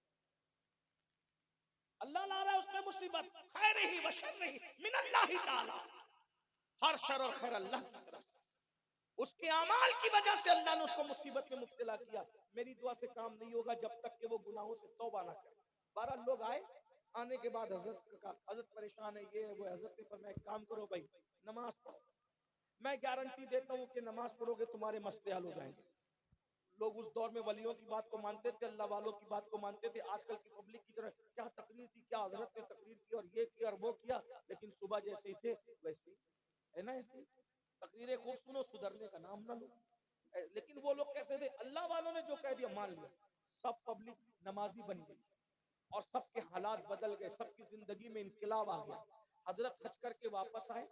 अल्लाह ला रहा है उसमें मुसीबत, खैर ही व शर ही मिनल्लाहि ताला, हर शर और खैर अल्लाह की तरफ से, उसके अमाल की वजह से अल्लाह ने उसको मुसीबत में मुब्तला किया। मेरी दुआ से काम नहीं होगा जब तक कि वो गुनाहों से तौबा ना करे। 12 लोग आए, आने के बाद हजरत का, हजरत परेशान है, ये है वो। हजरत ने फरमाया एक काम करो भाई, नमाज पढ़ो, मैं गारंटी देता हूँ कि नमाज पढ़ोगे तुम्हारे मसले हल हो जाएंगे। लोग उस दौर में वलियों की बात को मानते थे, अल्लाह वालों की बात को मानते थे। आजकल की पब्लिक की तरह क्या तकरीर थी, क्या हजरत ने तकरीर की और ये किया और वो किया, लेकिन सुबह जैसे ही थे वैसे ही है ना। ऐसे तकरीरें खूब सुनो, सुधरने का नाम ना लो। लेकिन वो लोग कैसे थे, अल्लाह वालों ने जो कह दिया मान लिया। सब पब्लिक नमाजी बन गई और सबके हालात बदल गए, सबकी जिंदगी में इनकलाब आ गया। हजरत हज करके वापस आए,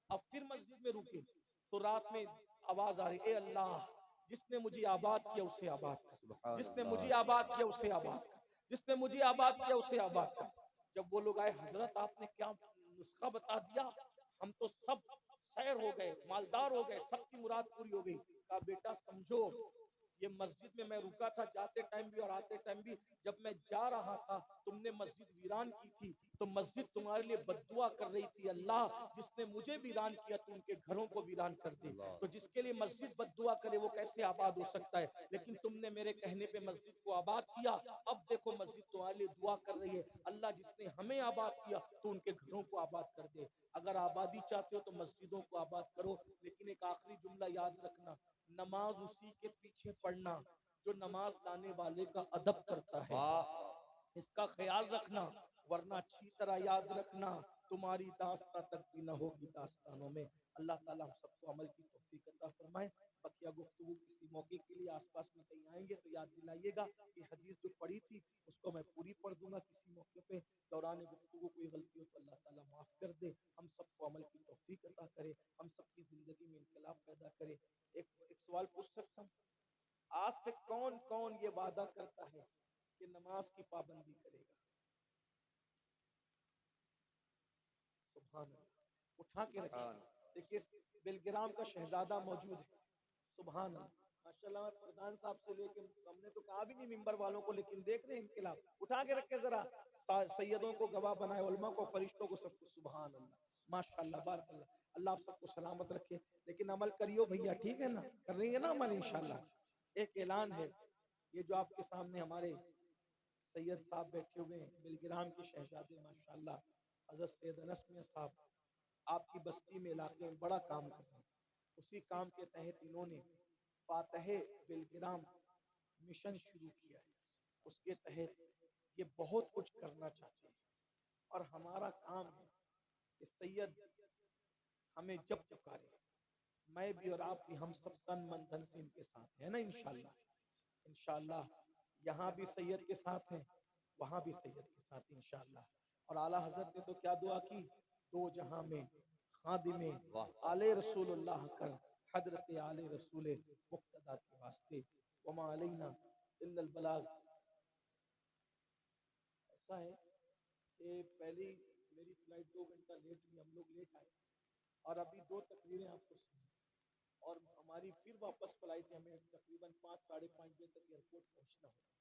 अब फिर मस्जिद में रुके तो रात में आवाज आ रही, ए अल्लाह जिसने मुझे आबाद किया उसे आबाद कर, जिसने मुझे आबाद किया उसे आबाद कर, जिसने मुझे आबाद किया उसे आबाद कर। जब वो लोग आए, हजरत आपने क्या नुस्खा बता दिया, हम तो सब सैर हो गए, मालदार हो गए, सबकी मुराद पूरी हो गई। कहा बेटा समझो, ये मस्जिद में मैं रुका था जाते टाइम भी और आते टाइम भी। जब मैं जा रहा था तुमने मस्जिद वीरान की थी, तो मस्जिद तुम्हारे लिए बद्दुआ कर रही थी, अल्लाह जिसने मुझे वीरान किया तो उनके घरों को वीरान कर दे। तो जिसके लिए मस्जिद बद्दुआ करे वो कैसे आबाद हो सकता है? लेकिन तुमने मेरे कहने पे मस्जिद को आबाद किया, अब देखो मस्जिद तुम्हारे लिए दुआ कर रही है, अल्लाह जिसने हमें आबाद किया तो उनके घरों को आबाद कर दे। अगर आबादी चाहते हो तो मस्जिदों को आबाद करो। लेकिन एक आखिरी जुमला याद रखना, नमाज उसी के पीछे पढ़ना जो नमाज लाने वाले का अदब करता है, वाह इसका ख्याल रखना, वरना अच्छी तरह याद रखना तुम्हारी दास्तां तक भी न होगी दास्तानों में। अल्लाह ताला हम सबको अमल की तौफीक अता फरमाए। बकिया गुफ्तगू किसी मौके के लिए आसपास में कहीं आएंगे तो याद दिलाइएगा। ये हदीस जो पढ़ी थी उसको मैं पूरी पढ़ दूंगा किसी मौके पे। दौरान गुफ्तगू कोई गलती हो तो अल्लाह ताला माफ कर दे, हम सबको अमल की तौफीक अता करे, हम सबकी जिंदगी में इनकलाब पैदा करे। एक सवाल पूछ सकता हूँ, आज से कौन कौन ये वादा करता है कि नमाज की पाबंदी करेगा? सुभान अल्लाह, उठा के रखिए। देखिए बेलग्राम का शहजादा मौजूद है, सुभान अल्लाह, माशाल्लाह। प्रधान साहब से लेके हमने तो कहा भी नहीं मिंबर वालों को, लेकिन देख रहे हैं इनकलाब। उठा के रखे जरा, सैयदों को गवाह बनाए, उलमा को, फरिश्तों को, सबको। सुभान अल्लाह, माशाल्लाह, बारकल्लाह। अल्लाह आप सबको सलामत रखे। लेकिन अमल करियो भैया, ठीक है ना? कर रही है ना अमल इंशाल्लाह। एक ऐलान है, ये जो आपके सामने हमारे सैयद साहब बैठे हुए हैं, बेलग्राम के शहजादे माशाल्लाह, हजरत सैयद अनस मियां साहब, आपकी बस्ती में इलाके में बड़ा काम कर रहे हैं। उसी काम के तहत इन्होंने फातह बेलग्राम मिशन शुरू किया है। उसके तहत ये बहुत कुछ करना चाहते हैं और हमारा काम है कि सैयद हमें जब पुकारे, मैं भी और आप भी, हम सब तन मन धन से इनके साथ है ना इंशाल्लाह। इंशाल्लाह यहाँ भी सैयद के साथ हैं, वहां भी सैयद के साथ इंशाल्लाह। और आला हजरत ने तो क्या दुआ की, दो जहां में खादिमे आले रसूलुल्लाह कर, हजरत आले रसूल मुक्तदा के वास्ते, वमा अलैना इल्लल बलाग। ऐसा है कि पहली मेरी फ्लाइट 2 घंटा लेट हुई, हम लोग लेट आए और अभी 2 तकरीरें आपको सुनी और हमारी फिर वापस फ्लाइट है, हमें तकरीबन 5 साढ़े 5 बजे तक एयरपोर्ट पहुंचना होगा।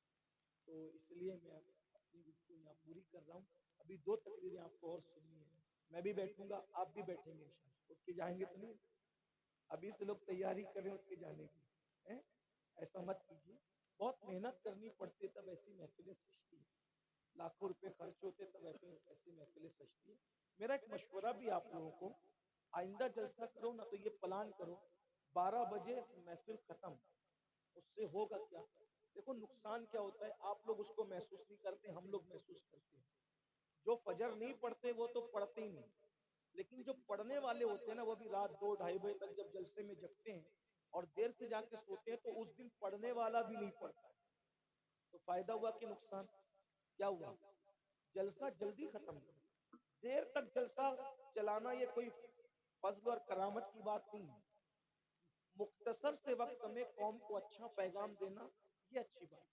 तो इसलिए मैं अपनी गुफ्तगू यहाँ पूरी कर रहा हूँ। अभी 2 तकरीरें आपको और सुननी है, मैं भी बैठूंगा, आप भी बैठेंगे इंशाल्लाह। उठ के जाएंगे तो नहीं? अभी से लोग तैयारी करें उठ के जाने की, है? ऐसा मत कीजिए, बहुत मेहनत करनी पड़ती है तब ऐसी महफिलें सजती है, लाखों रुपए खर्च होते तब ऐसी महफिलें सजती है। मेरा एक मशवरा भी आप लोगों को, आइंदा जलसा करो ना तो ये प्लान करो 12 बजे महफिल खत्म, उससे होगा क्या? देखो नुकसान क्या होता है, आप लोग उसको महसूस नहीं करते, हम लोग महसूस करते हैं। जो फजर नहीं पढ़ते वो तो पढ़ते ही नहीं, लेकिन जो पढ़ने वाले होते हैं ना, वो भी रात 2 ढाई बजे तक जब जलसे में जगते हैं और देर से जाके सोते हैं, तो उस दिन पढ़ने वाला भी नहीं पढ़ता है। तो फायदा हुआ कि नुकसान? क्या हुआ? जलसा जल्दी खत्म करो, देर तक जलसा चलाना ये कोई फजल और करामत की बात नहीं है। मुख्तसर से वक्त में कौम को अच्छा पैगाम देना ये अच्छी बात है।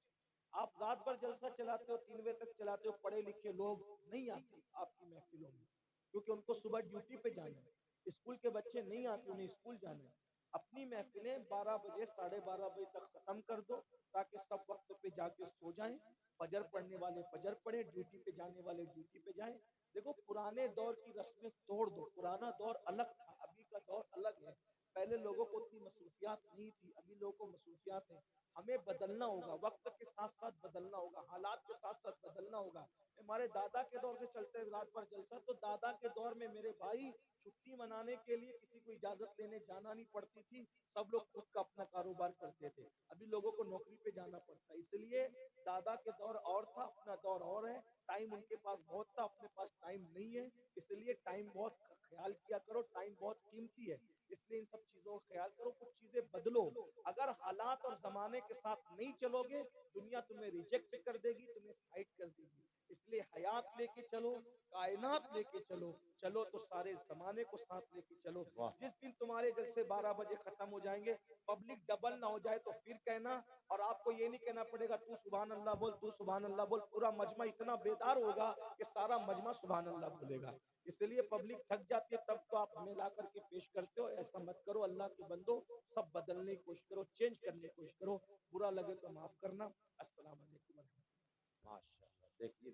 आप रात भर जलसा चलाते हो, 3 बजे तक चलाते हो, पढ़े लिखे लोग नहीं आते आपकी महफिलों में, क्योंकि उनको सुबह ड्यूटी पे जाना है। स्कूल के बच्चे नहीं आते, उन्हें स्कूल जाना है। अपनी महफिलें 12 बजे साढ़े 12 बजे तक खत्म कर दो, ताकि सब वक्त पे जाके सो जाएं। फजर पढ़ने वाले फजर पढ़े, ड्यूटी पे जाने वाले ड्यूटी पे जाएं। देखो पुराने दौर की रस्में तोड़ दो, पुराना दौर अलग था, अभी का दौर अलग है। पहले लोगों को उतनी मसरूफियात नहीं थी, अभी लोगों को मसरूफियात है। हमें बदलना होगा, वक्त के साथ साथ बदलना होगा, हालात के साथ साथ बदलना होगा। हमारे दादा के दौर से चलते रात भर जलसा, तो दादा के दौर में मेरे भाई छुट्टी मनाने के लिए किसी को इजाजत लेने जाना नहीं पड़ती थी, सब लोग खुद का अपना कारोबार करते थे। अभी लोगों को नौकरी पे जाना पड़ता है, इसलिए दादा के दौर और था, अपना दौर और है। टाइम उनके पास बहुत था, अपने पास टाइम नहीं है, इसलिए टाइम बहुत ख्याल किया करो, टाइम बहुत कीमती है, इसलिए इन सब चीजों का ख्याल करो, कुछ चीजें बदलो। अगर हालात और जमाने के साथ नहीं चलोगे, दुनिया तुम्हें रिजेक्ट कर देगी, तुम्हें साइड कर देगी। इसलिए हयात लेके चलो, कायनात लेके चलो, चलो तो सारे जमाने को साथ लेके चलो। जिस दिन तुम्हारे जलसे 12 बजे खत्म हो जाएंगे, पब्लिक डबल ना हो जाए तो फिर कहना, और आपको ये नहीं कहना पड़ेगा तू सुभान अल्लाह बोल, तू सुभान अल्लाह बोल, पूरा मजमा इतना बेदार होगा कि सारा मजमा सुभान अल्लाह बोलेगा। इसलिए पब्लिक थक जाती है, तब तो आप हमें ला करके पेश करते हो। ऐसा मत करो, अल्लाह के बंदो, सब बदलने की कोशिश करो, चेंज करने की कोशिश करो, बुरा लगे तो माफ करना। अस्सलाम वालेकुम। माशाल्लाह, देखिए